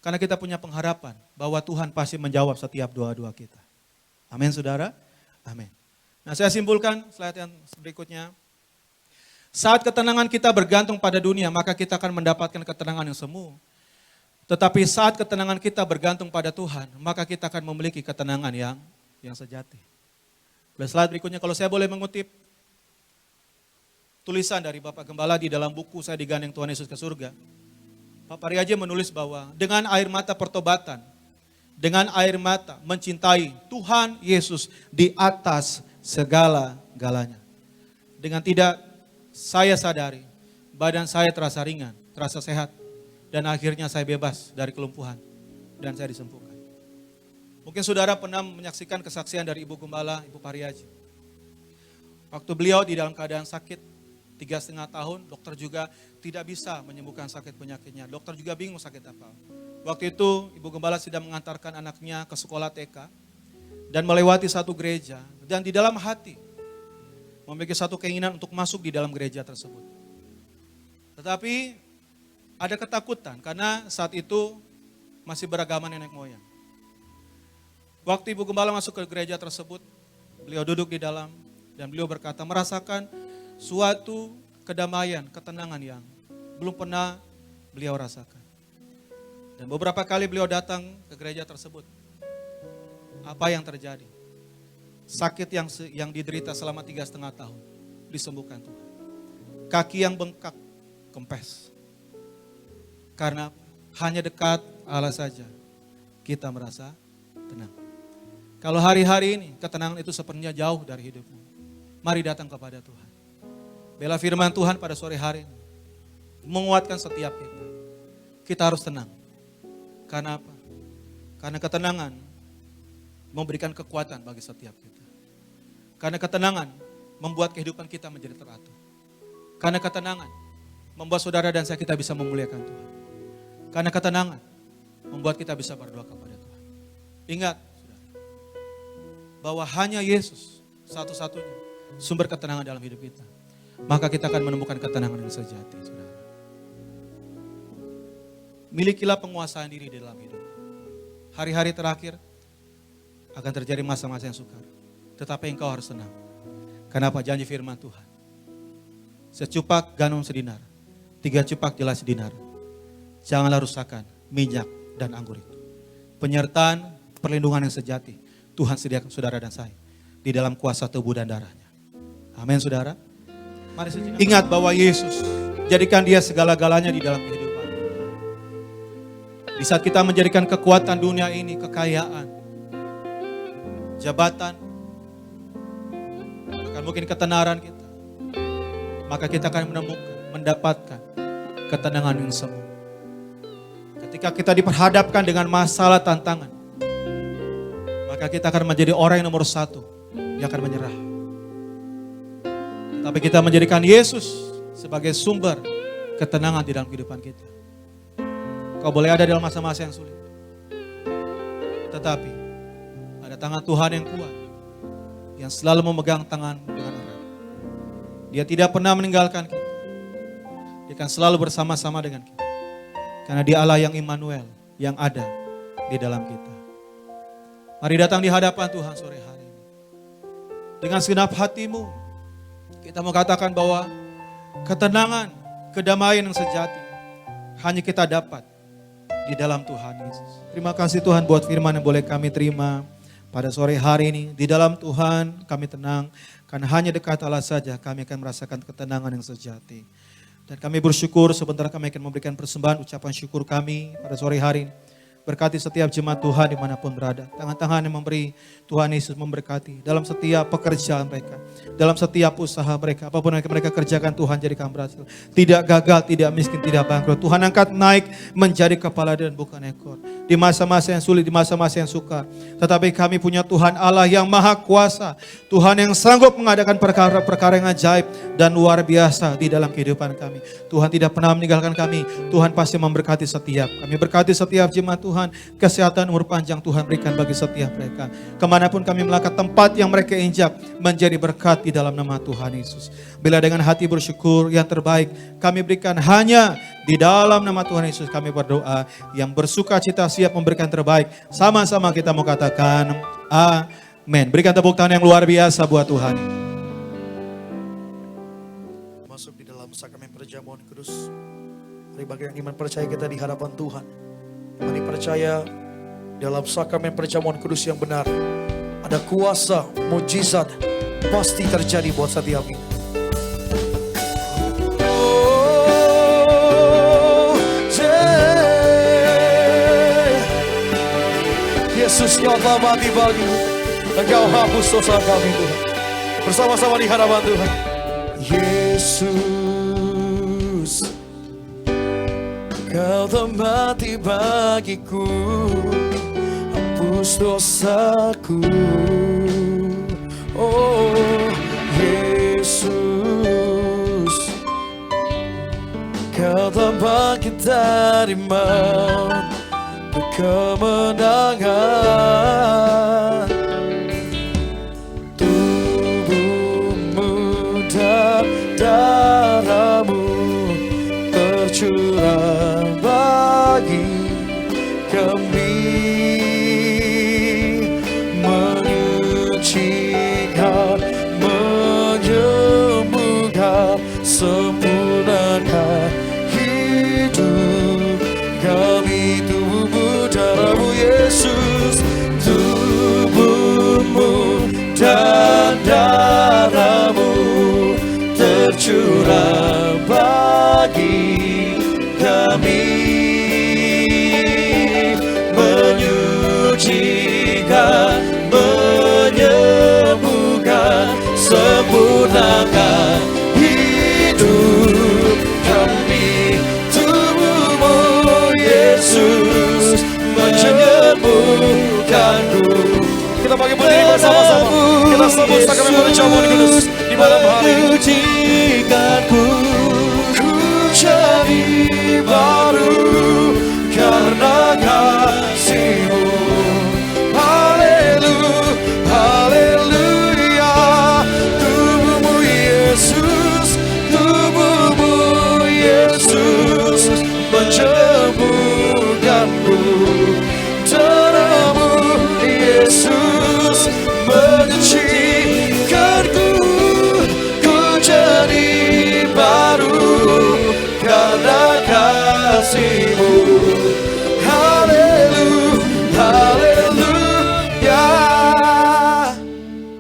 Karena kita punya pengharapan bahwa Tuhan pasti menjawab setiap doa-doa kita. Amin saudara? Amin. Nah saya simpulkan slide yang berikutnya. Saat ketenangan kita bergantung pada dunia, maka kita akan mendapatkan ketenangan yang semu. Tetapi saat ketenangan kita bergantung pada Tuhan, maka kita akan memiliki ketenangan yang sejati. Slide berikutnya, kalau saya boleh mengutip tulisan dari Bapak Gembala di dalam buku Saya Digandeng Tuhan Yesus ke Surga. Pak Pariaji menulis bahwa dengan air mata pertobatan, dengan air mata mencintai Tuhan Yesus di atas segala-galanya. Dengan tidak saya sadari, badan saya terasa ringan, terasa sehat, dan akhirnya saya bebas dari kelumpuhan, dan saya disembuhkan. Mungkin saudara pernah menyaksikan kesaksian dari Ibu Gembala, Ibu Pariaji. Waktu beliau di dalam keadaan sakit, 3,5 tahun, dokter juga tidak bisa menyembuhkan sakit penyakitnya. Dokter juga bingung sakit apa. Waktu itu Ibu Gembala sedang mengantarkan anaknya ke sekolah TK dan melewati satu gereja. Dan di dalam hati memiliki satu keinginan untuk masuk di dalam gereja tersebut. Tetapi ada ketakutan karena saat itu masih beragama nenek moyang. Waktu Ibu Gembala masuk ke gereja tersebut, beliau duduk di dalam dan beliau berkata merasakan suatu kedamaian, ketenangan yang belum pernah beliau rasakan. Dan beberapa kali beliau datang ke gereja tersebut. Apa yang terjadi? Sakit yang diderita selama 3,5 tahun disembuhkan Tuhan. Kaki yang bengkak, kempes. Karena hanya dekat Allah saja kita merasa tenang. Kalau hari-hari ini ketenangan itu sepertinya jauh dari hidupmu, mari datang kepada Tuhan. Bela firman Tuhan pada sore hari ini menguatkan setiap kita. Kita harus tenang. Karena apa? Karena ketenangan memberikan kekuatan bagi setiap kita. Karena ketenangan membuat kehidupan kita menjadi teratur. Karena ketenangan membuat saudara dan saya kita bisa memuliakan Tuhan. Karena ketenangan membuat kita bisa berdoa kepada Tuhan. Ingat, saudara, bahwa hanya Yesus satu-satunya sumber ketenangan dalam hidup kita. Maka kita akan menemukan ketenangan yang sejati, saudara. Milikilah penguasaan diri di dalam hidup. Hari-hari terakhir akan terjadi masa-masa yang sukar. Tetapi engkau harus tenang. Kenapa? Janji firman Tuhan. Secupak gandum sedinar, 3 cupak jelas dinar. Janganlah rusakkan minyak dan anggur itu. Penyertaan perlindungan yang sejati Tuhan sediakan saudara dan saya di dalam kuasa tubuh dan darahnya. Amin saudara. Mari sejenak. Ingat bahwa Yesus jadikan dia segala-galanya di dalam kehidupan. Di saat kita menjadikan kekuatan dunia ini, kekayaan, jabatan, bahkan mungkin ketenaran kita, maka kita akan mendapatkan ketenangan yang semu. Ketika kita diperhadapkan dengan masalah tantangan, maka kita akan menjadi orang yang nomor 1 yang akan menyerah. Tapi kita menjadikan Yesus sebagai sumber ketenangan di dalam kehidupan kita. Kau boleh ada dalam masa-masa yang sulit. Tetapi ada tangan Tuhan yang kuat. Yang selalu memegang tangan dengan erat. Dia tidak pernah meninggalkan kita. Dia akan selalu bersama-sama dengan kita. Karena dia Allah yang Immanuel, yang ada di dalam kita. Mari datang di hadapan Tuhan sore hari ini. Dengan segenap hatimu, kita mau katakan bahwa ketenangan, kedamaian yang sejati hanya kita dapat di dalam Tuhan Yesus. Terima kasih Tuhan buat firman yang boleh kami terima pada sore hari ini. Di dalam Tuhan kami tenang, karena hanya dekat Allah saja kami akan merasakan ketenangan yang sejati. Dan kami bersyukur sebentar kami akan memberikan persembahan ucapan syukur kami pada sore hari ini. Berkati setiap jemaat Tuhan dimanapun berada. Tangan-tangan yang memberi Tuhan Yesus memberkati. Dalam setiap pekerjaan mereka. Dalam setiap usaha mereka. Apapun yang mereka kerjakan Tuhan jadikan berhasil. Tidak gagal, tidak miskin, tidak bangkrut. Tuhan angkat naik menjadi kepala dan bukan ekor. Di masa-masa yang sulit, di masa-masa yang sukar. Tetapi kami punya Tuhan Allah yang maha kuasa. Tuhan yang sanggup mengadakan perkara-perkara yang ajaib dan luar biasa di dalam kehidupan kami. Tuhan tidak pernah meninggalkan kami. Tuhan pasti memberkati setiap. Kami berkati setiap jemaat Tuhan. Tuhan. Kesehatan, umur panjang Tuhan berikan bagi setiap mereka. Kemanapun kami melangkah, tempat yang mereka injak menjadi berkat di dalam nama Tuhan Yesus. Bila dengan hati bersyukur yang terbaik kami berikan hanya di dalam nama Tuhan Yesus kami berdoa. Yang bersuka cita siap memberikan terbaik. Sama-sama kita mau katakan amin. Berikan tepuk tangan yang luar biasa buat Tuhan. Masuk di dalam sakramen perjamuan kudus. Mari bagi yang iman percaya kita di hadapan Tuhan. Mari percaya dalam sakramen perjamuan kudus yang benar. Ada kuasa, mujizat pasti terjadi buat setiap kita. Yesus, Kau telah mati bagi Engkau hapus dosa kami Tuhan. Bersama-sama di hadapan Tuhan. Yesus, Kau telah mati bagiku, hapus dosaku. Oh Yesus, Kau telah bangkit dari maut, kemenangan. Tubuhmu dan darahmu tercurah bagi kami, menyucikan, menyembuhkan, sempurnakan hidup kami. Tubuhmu, darahmu Yesus, tubuhmu dan darahmu tercurah bagi kami, menyucikan, menyembuhkan, sempurnakan hidup kami. Tubuhmu Yesus menyembuhkanku. Kita bagi berdiri bersama-sama. Kita sambut sakramen perjamuan kudus di malam hari ini. Ku jadi baru karena kasih-Mu. Haleluya, haleluya. Tubuhmu Yesus, tubuhmu Yesus menyembuhkanku. Darahmu Yesus menyucikanku. Ku jadi baru karena kasih-Mu. Haleluya, haleluya.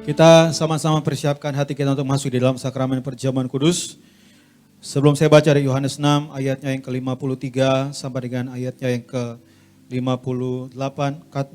Kita sama-sama persiapkan hati kita untuk masuk di dalam sakramen perjamuan kudus. Sebelum saya baca dari Yohanes 6 ayatnya yang ke-53 sampai dengan ayatnya yang ke-58.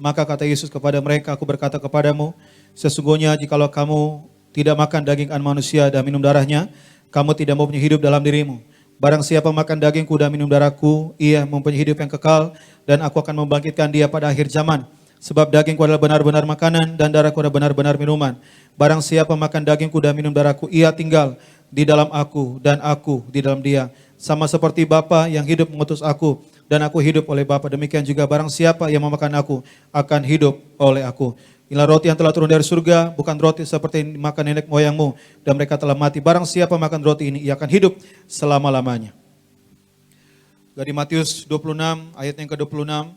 Maka kata Yesus kepada mereka, Aku berkata kepadamu, sesungguhnya jikalau kamu tidak makan daging anak manusia dan minum darahnya, kamu tidak mempunyai hidup dalam dirimu. Barang siapa makan dagingku dan minum darahku, ia mempunyai hidup yang kekal, dan aku akan membangkitkan dia pada akhir zaman. Sebab dagingku adalah benar-benar makanan, dan darahku adalah benar-benar minuman. Barang siapa makan dagingku dan minum darahku, ia tinggal di dalam aku, dan aku di dalam dia. Sama seperti Bapa yang hidup mengutus aku, dan aku hidup oleh Bapa. Demikian juga barang siapa yang memakan aku, akan hidup oleh aku. Inilah roti yang telah turun dari surga, bukan roti seperti yang dimakan nenek moyangmu, dan mereka telah mati. Barang siapa makan roti ini, ia akan hidup selama-lamanya. Dari Matius 26, ayat yang ke-26.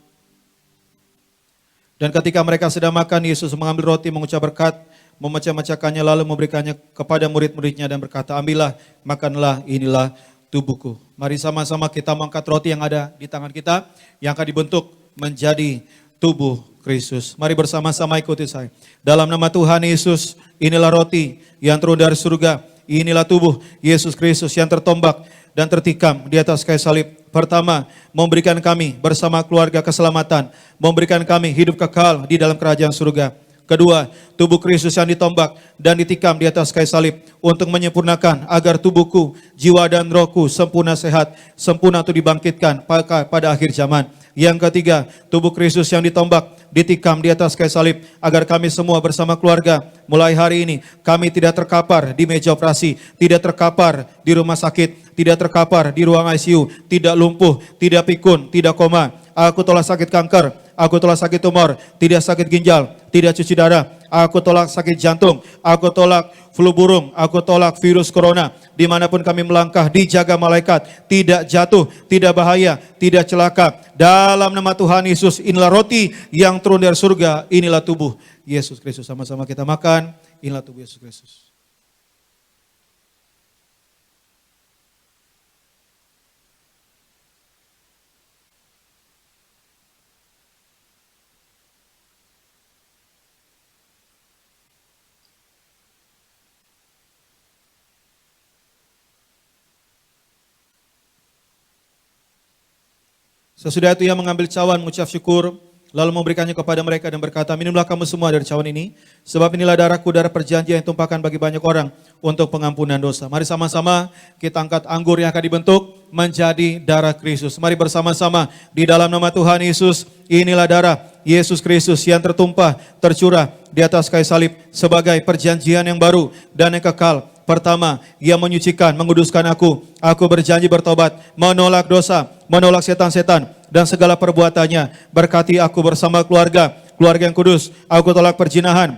Dan ketika mereka sedang makan, Yesus mengambil roti, mengucap berkat, memecah-mecahkannya, lalu memberikannya kepada murid-muridnya dan berkata, ambillah, makanlah, inilah tubuhku. Mari sama-sama kita mengangkat roti yang ada di tangan kita, yang akan dibentuk menjadi tubuh Kristus. Mari bersama-sama ikuti saya. Dalam nama Tuhan Yesus, inilah roti yang turun dari surga. Inilah tubuh Yesus Kristus yang tertombak dan tertikam di atas kayu salib. Pertama, memberikan kami bersama keluarga keselamatan, memberikan kami hidup kekal di dalam kerajaan surga. Kedua, tubuh Kristus yang ditombak dan ditikam di atas kayu salib untuk menyempurnakan agar tubuhku, jiwa dan rohku sempurna sehat, sempurna untuk dibangkitkan pada akhir zaman. Yang ketiga, tubuh Kristus yang ditombak, ditikam di atas kayu salib agar kami semua bersama keluarga mulai hari ini kami tidak terkapar di meja operasi, tidak terkapar di rumah sakit, tidak terkapar di ruang ICU, tidak lumpuh, tidak pikun, tidak koma. Aku tolak sakit kanker, aku tolak sakit tumor, tidak sakit ginjal, tidak cuci darah. Aku tolak sakit jantung, aku tolak flu burung, aku tolak virus corona. Dimanapun kami melangkah, dijaga malaikat, tidak jatuh, tidak bahaya, tidak celaka. Dalam nama Tuhan Yesus, inilah roti yang turun dari surga, inilah tubuh Yesus Kristus. Sama-sama kita makan, inilah tubuh Yesus Kristus. Sesudah itu ia mengambil cawan, mengucap syukur, lalu memberikannya kepada mereka dan berkata, minumlah kamu semua dari cawan ini, sebab inilah darahku, darah perjanjian yang tumpahkan bagi banyak orang untuk pengampunan dosa. Mari sama-sama kita angkat anggur yang akan dibentuk menjadi darah Kristus. Mari bersama-sama di dalam nama Tuhan Yesus, inilah darah Yesus Kristus yang tertumpah, tercurah di atas kayu salib sebagai perjanjian yang baru dan yang kekal. Pertama, ia menyucikan, menguduskan aku. Aku berjanji bertobat, menolak dosa, menolak setan-setan dan segala perbuatannya. Berkati aku bersama keluarga yang kudus. Aku tolak perzinahan,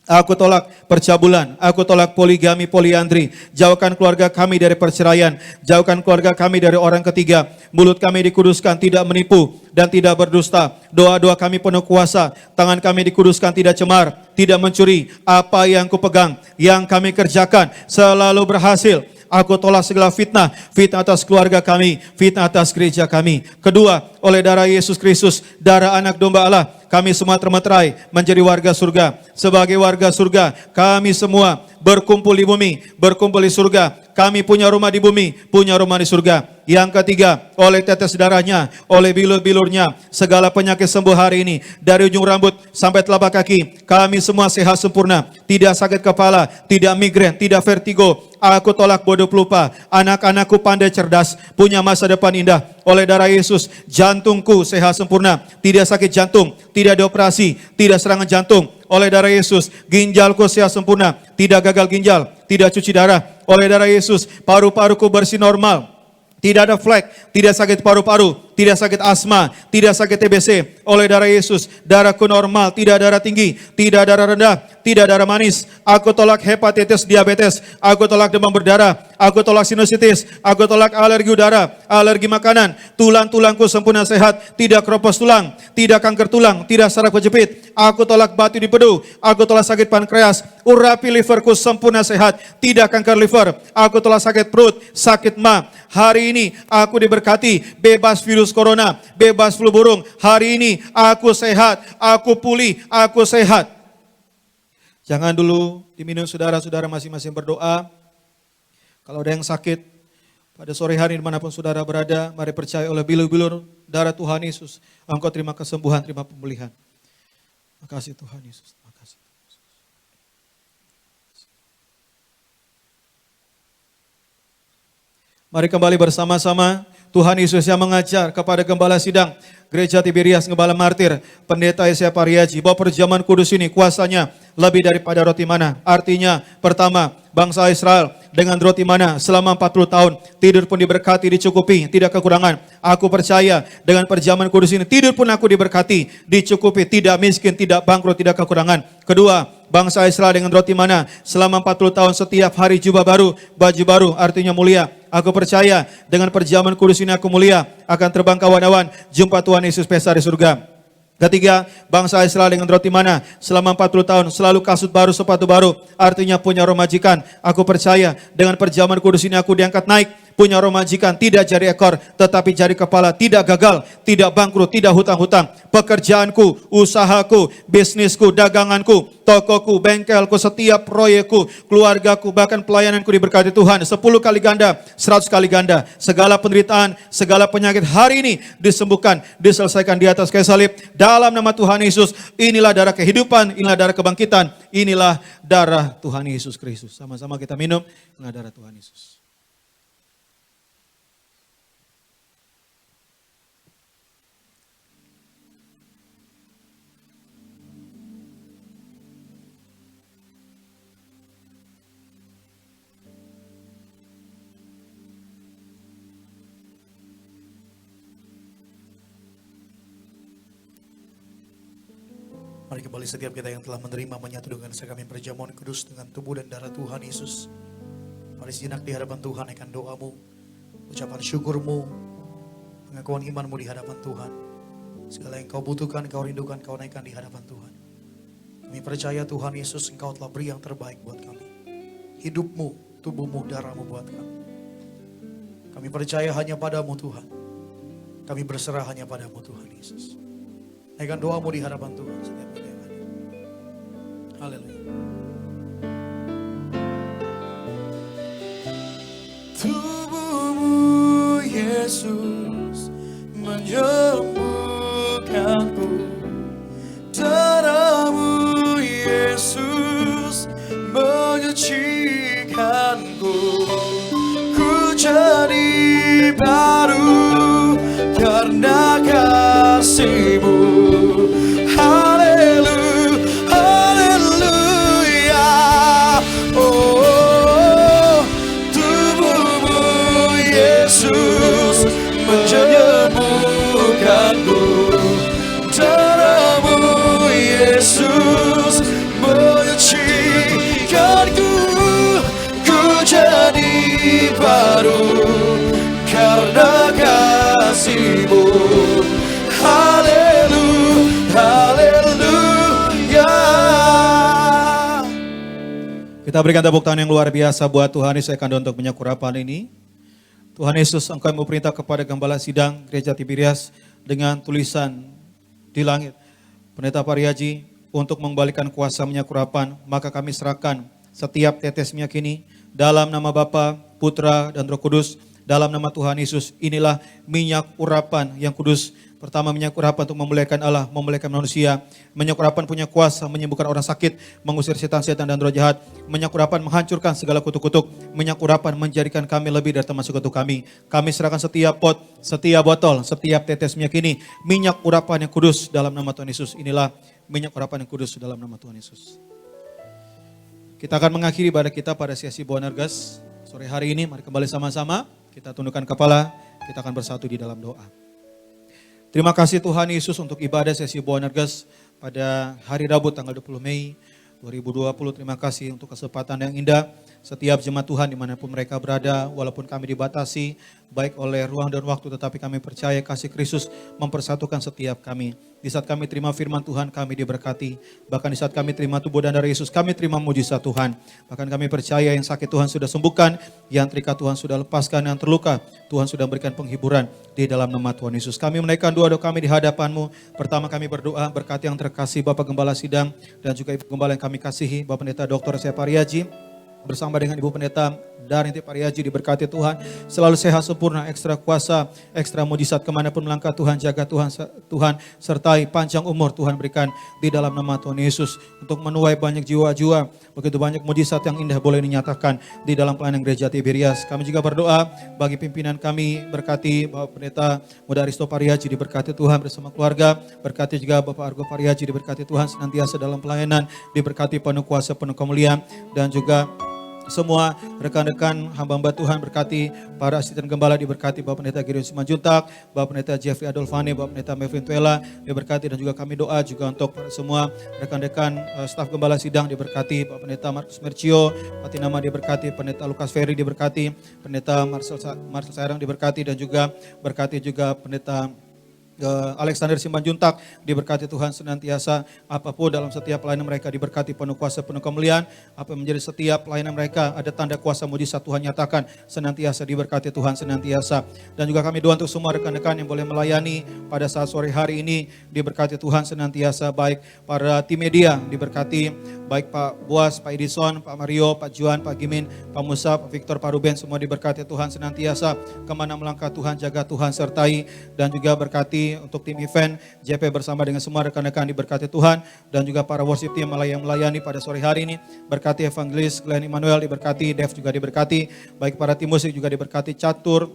aku tolak percabulan, aku tolak poligami, poliandri. Jauhkan keluarga kami dari perceraian, jauhkan keluarga kami dari orang ketiga. Mulut kami dikuduskan, tidak menipu dan tidak berdusta. Doa-doa kami penuh kuasa, tangan kami dikuduskan, tidak cemar, tidak mencuri. Apa yang kupegang, yang kami kerjakan selalu berhasil. Aku tolak segala fitnah, fitnah atas keluarga kami, fitnah atas gereja kami. Kedua, oleh darah Yesus Kristus, darah anak domba Allah, kami semua termeterai menjadi warga surga. Sebagai warga surga, kami semua berkumpul di bumi, berkumpul di surga. Kami punya rumah di bumi, punya rumah di surga. Yang ketiga, oleh tetes darahnya, oleh bilur-bilurnya, segala penyakit sembuh hari ini. Dari ujung rambut sampai telapak kaki, kami semua sehat sempurna. Tidak sakit kepala, tidak migrain, tidak vertigo. Aku tolak bodoh pelupa. Anak-anakku pandai cerdas, punya masa depan indah. Oleh darah Yesus, jantungku sehat sempurna. Tidak sakit jantung, tidak dioperasi, tidak serangan jantung. Oleh darah Yesus, ginjalku sehat sempurna, tidak gagal ginjal, tidak cuci darah. Oleh darah Yesus, paru-paruku bersih normal, tidak ada flek, tidak sakit paru-paru, tidak sakit asma, tidak sakit TBC. Oleh darah Yesus, darahku normal, tidak darah tinggi, tidak darah rendah, tidak darah manis. Aku tolak hepatitis, diabetes, aku tolak demam berdarah, aku tolak sinusitis, aku tolak alergi udara, alergi makanan. Tulang-tulangku sempurna sehat, tidak keropos tulang, tidak kanker tulang, tidak saraf kejepit. Aku tolak batu di pedu, aku tolak sakit pankreas, urapi liverku sempurna sehat, tidak kanker liver. Aku tolak sakit perut, sakit ma. Hari ini aku diberkati, bebas virus corona, bebas flu burung. Hari ini aku sehat, aku pulih, aku sehat. Jangan dulu diminum, saudara-saudara masing-masing berdoa. Kalau ada yang sakit, pada sore hari dimanapun saudara berada, mari percaya oleh bilur-bilur darah Tuhan Yesus, engkau terima kesembuhan, terima pemulihan. Terima kasih Tuhan Yesus, terima kasih. Mari kembali bersama-sama. Tuhan Yesus yang mengajar kepada Gembala Sidang Gereja Tiberias, Gembala Martir, Pendeta Yesaya Pariaji, bahwa perjamuan kudus ini kuasanya lebih daripada roti mana. Artinya, pertama, bangsa Israel dengan roti mana selama 40 tahun, tidur pun diberkati, dicukupi, tidak kekurangan. Aku percaya dengan perjamuan kudus ini, tidur pun aku diberkati, dicukupi, tidak miskin, tidak bangkrut, tidak kekurangan. Kedua, bangsa Israel dengan roti mana selama 40 tahun, setiap hari jubah baru, baju baru, artinya mulia. Aku percaya dengan perjamuan kudus ini aku mulia, akan terbang ke awan-awan, jumpa Tuhan Yesus pesta di surga. Ketiga, bangsa Israel dengan roti mana selama 40 tahun, selalu kasut baru, sepatu baru, artinya punya roh majikan. Aku percaya dengan perjamuan kudus ini aku diangkat naik, punya roh majikan, tidak jari ekor, tetapi jari kepala, tidak gagal, tidak bangkrut, tidak hutang-hutang. Pekerjaanku, usahaku, bisnisku, daganganku, tokoku, bengkelku, setiap proyekku, keluargaku, bahkan pelayananku diberkati Tuhan 10 kali ganda, 100 kali ganda. Segala penderitaan, segala penyakit hari ini disembuhkan, diselesaikan di atas kayu salib. Dalam nama Tuhan Yesus, inilah darah kehidupan, inilah darah kebangkitan, inilah darah Tuhan Yesus Kristus. Sama-sama kita minum, inilah darah Tuhan Yesus. Mari kembali setiap kita yang telah menerima menyatu dengan sakramen perjamuan kudus dengan tubuh dan darah Tuhan Yesus. Mari sejenak di hadapan Tuhan akan doamu, ucapan syukurmu, pengakuan imanmu di hadapan Tuhan. Segala yang kau butuhkan, kau rindukan, kau naikkan di hadapan Tuhan. Kami percaya Tuhan Yesus, Engkau telah beri yang terbaik buat kami. Hidupmu, tubuhmu, darahmu buat kami. Kami percaya hanya padamu Tuhan. Kami berserah hanya padamu Tuhan Yesus. Naikkan doamu di hadapan Tuhan setiap kita yang hadir. Haleluya. Tubuhmu Yesus menyembuhkanku, darahmu Yesus menyucikanku. Ku jadi baru karena kasih-Mu. Haleluya, haleluya. Oh, tubuh-Mu Yesus menyembuhkanku, darah-Mu Yesus menyucikanku. Ku jadi baru karena kasih-Mu. Haleluya, haleluya. Kita berikan tepuk tangan yang luar biasa buat Tuhan Yesus. Saya akan untuk minyak urapan ini. Tuhan Yesus, Engkau yang perintah kepada Gembala Sidang Gereja Tiberias dengan tulisan di langit, Pendeta Pariaji, untuk mengembalikan kuasa minyak urapan, maka kami serahkan setiap tetes minyak ini dalam nama Bapa, Putra, dan Roh Kudus, dalam nama Tuhan Yesus. Inilah minyak urapan yang kudus. Pertama, minyak urapan untuk memuliakan Allah, memuliakan manusia. Minyak urapan punya kuasa menyembuhkan orang sakit, mengusir setan-setan dan roh jahat. Minyak urapan menghancurkan segala kutuk-kutuk. Minyak urapan menjadikan kami lebih dari teman sekutu kami. Kami serahkan setiap pot, setiap botol, setiap tetes minyak ini, minyak urapan yang kudus dalam nama Tuhan Yesus. Inilah minyak urapan yang kudus dalam nama Tuhan Yesus. Kita akan mengakhiri ibadah kita pada sesi Boanerges sore hari ini. Mari kembali sama-sama, kita tundukkan kepala, kita akan bersatu di dalam doa. Terima kasih Tuhan Yesus untuk ibadah sesi Boanerges pada hari Rabu tanggal 20 Mei 2020. Terima kasih untuk kesempatan yang indah. Setiap jemaat Tuhan dimanapun mereka berada, walaupun kami dibatasi baik oleh ruang dan waktu, tetapi kami percaya kasih Kristus mempersatukan setiap kami. Di saat kami terima firman Tuhan, kami diberkati. Bahkan di saat kami terima tubuh dan darah Yesus, kami terima mujizat Tuhan. Bahkan kami percaya yang sakit Tuhan sudah sembuhkan, yang terikat Tuhan sudah lepaskan, yang terluka Tuhan sudah berikan penghiburan di dalam nama Tuhan Yesus. Kami menaikkan doa-doa kami di hadapan-Mu. Pertama kami berdoa berkati yang terkasih Bapak Gembala Sidang dan juga Ibu Gembala yang kami kasihi, Bapak Pendeta Dr. Saya Pariaji. Bersama dengan Ibu Pendeta Darinti Pariaji diberkati Tuhan, selalu sehat sempurna, ekstra kuasa, ekstra mujizat kemanapun melangkah Tuhan, jaga Tuhan sertai panjang umur Tuhan berikan di dalam nama Tuhan Yesus untuk menuai banyak jiwa-jiwa, begitu banyak mujizat yang indah boleh dinyatakan di dalam pelayanan Gereja Tiberias. Kami juga berdoa bagi pimpinan kami, berkati Bapak Pendeta Muda Aristo Pariaji diberkati Tuhan bersama keluarga, berkati juga Bapak Argo Pariaji diberkati Tuhan senantiasa dalam pelayanan, diberkati penuh kuasa, penuh kemuliaan, dan juga semua rekan-rekan hamba-hamba Tuhan, berkati para asisten gembala, diberkati Bapak Pendeta Gideon Simanjuntak, Bapak Pendeta Jeffrey Adolfani, Bapak Pendeta Melvin Tuela, diberkati, dan juga kami doa juga untuk semua rekan-rekan staf gembala sidang, diberkati Bapak Pendeta Markus Mercio, Patinama diberkati, Pendeta Lukas Ferry diberkati, Pendeta Marcel Sairang diberkati, dan juga berkati juga Pendeta Alexander Simanjuntak, diberkati Tuhan senantiasa, apapun dalam setiap pelayanan mereka diberkati penuh kuasa, penuh kemuliaan, apa yang menjadi setiap pelayanan mereka ada tanda kuasa mujizat Tuhan nyatakan, senantiasa diberkati Tuhan senantiasa. Dan juga kami doa untuk semua rekan-rekan yang boleh melayani pada saat sore hari ini, diberkati Tuhan senantiasa, baik para tim media diberkati, baik Pak Boas, Pak Edison, Pak Mario, Pak Juan, Pak Gimin, Pak Musa, Pak Victor, Pak Ruben, semua diberkati Tuhan senantiasa, kemana melangkah Tuhan, jaga Tuhan sertai, dan juga berkati untuk tim event JP bersama dengan semua rekan-rekan diberkati Tuhan, dan juga para worship team yang melayani pada sore hari ini, berkati Evangelis Glenn Immanuel diberkati, Dev juga diberkati, baik para tim musik juga diberkati, catur,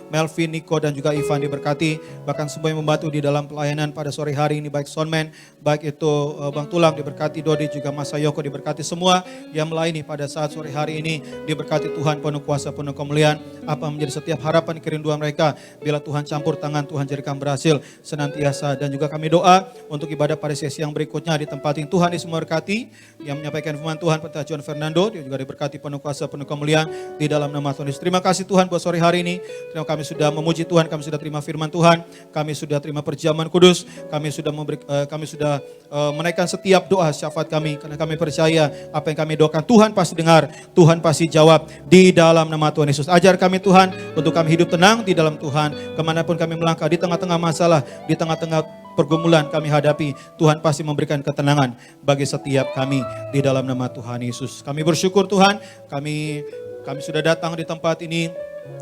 Melvin, Niko dan juga Ivan diberkati. Bahkan semua yang membantu di dalam pelayanan pada sore hari ini, baik soundman, baik itu Bang Tulang diberkati, Dodi juga Mas Sayoko diberkati, semua yang melayani pada saat sore hari ini diberkati Tuhan, penuh kuasa, penuh kemuliaan. Apa menjadi setiap harapan kerinduan mereka, bila Tuhan campur tangan, Tuhan jadikan berhasil senantiasa. Dan juga kami doa untuk ibadah pada sesi yang berikutnya di tempat yang Tuhan Yesus memberkati, yang menyampaikan firman Tuhan Pendeta John Fernando, dia juga diberkati penuh kuasa, penuh kemuliaan di dalam nama Tuhan Yesus. Terima kasih Tuhan buat sore hari ini. Terima kami sudah memuji Tuhan, kami sudah terima firman Tuhan, kami sudah terima perjamuan kudus, kami sudah menaikkan setiap doa syafaat kami, karena kami percaya apa yang kami doakan Tuhan pasti dengar, Tuhan pasti jawab di dalam nama Tuhan Yesus. Ajar kami Tuhan untuk kami hidup tenang di dalam Tuhan, kemanapun kami melangkah, di tengah-tengah masalah, di tengah-tengah pergumulan kami hadapi, Tuhan pasti memberikan ketenangan bagi setiap kami di dalam nama Tuhan Yesus. Kami bersyukur Tuhan, kami sudah datang di tempat ini,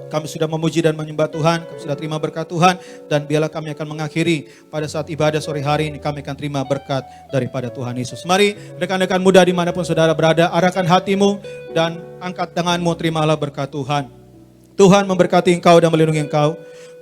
kami sudah memuji dan menyembah Tuhan, kami sudah terima berkat Tuhan, dan biarlah kami akan mengakhiri pada saat ibadah sore hari ini, kami akan terima berkat daripada Tuhan Yesus. Mari rekan-rekan muda dimanapun saudara berada, arahkan hatimu dan angkat tanganmu, terimalah berkat Tuhan. Tuhan memberkati engkau dan melindungi engkau.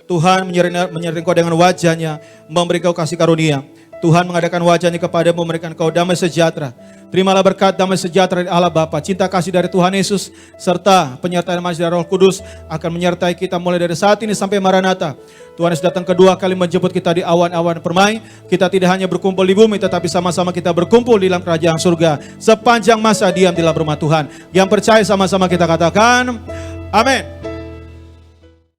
Tuhan menyertai engkau dengan wajahnya, memberi engkau kasih karunia. Tuhan mengadakan wajahnya kepadamu, memberikan engkau damai sejahtera. Terimalah berkat damai sejahtera dari Allah Bapa, cinta kasih dari Tuhan Yesus, serta penyertaan masih dari Roh Kudus akan menyertai kita mulai dari saat ini sampai Maranatha. Tuhan Yesus datang kedua kali menjemput kita di awan-awan permai. Kita tidak hanya berkumpul di bumi, tetapi sama-sama kita berkumpul di dalam kerajaan surga sepanjang masa diam di dalam rumah Tuhan. Yang percaya sama-sama kita katakan, amin.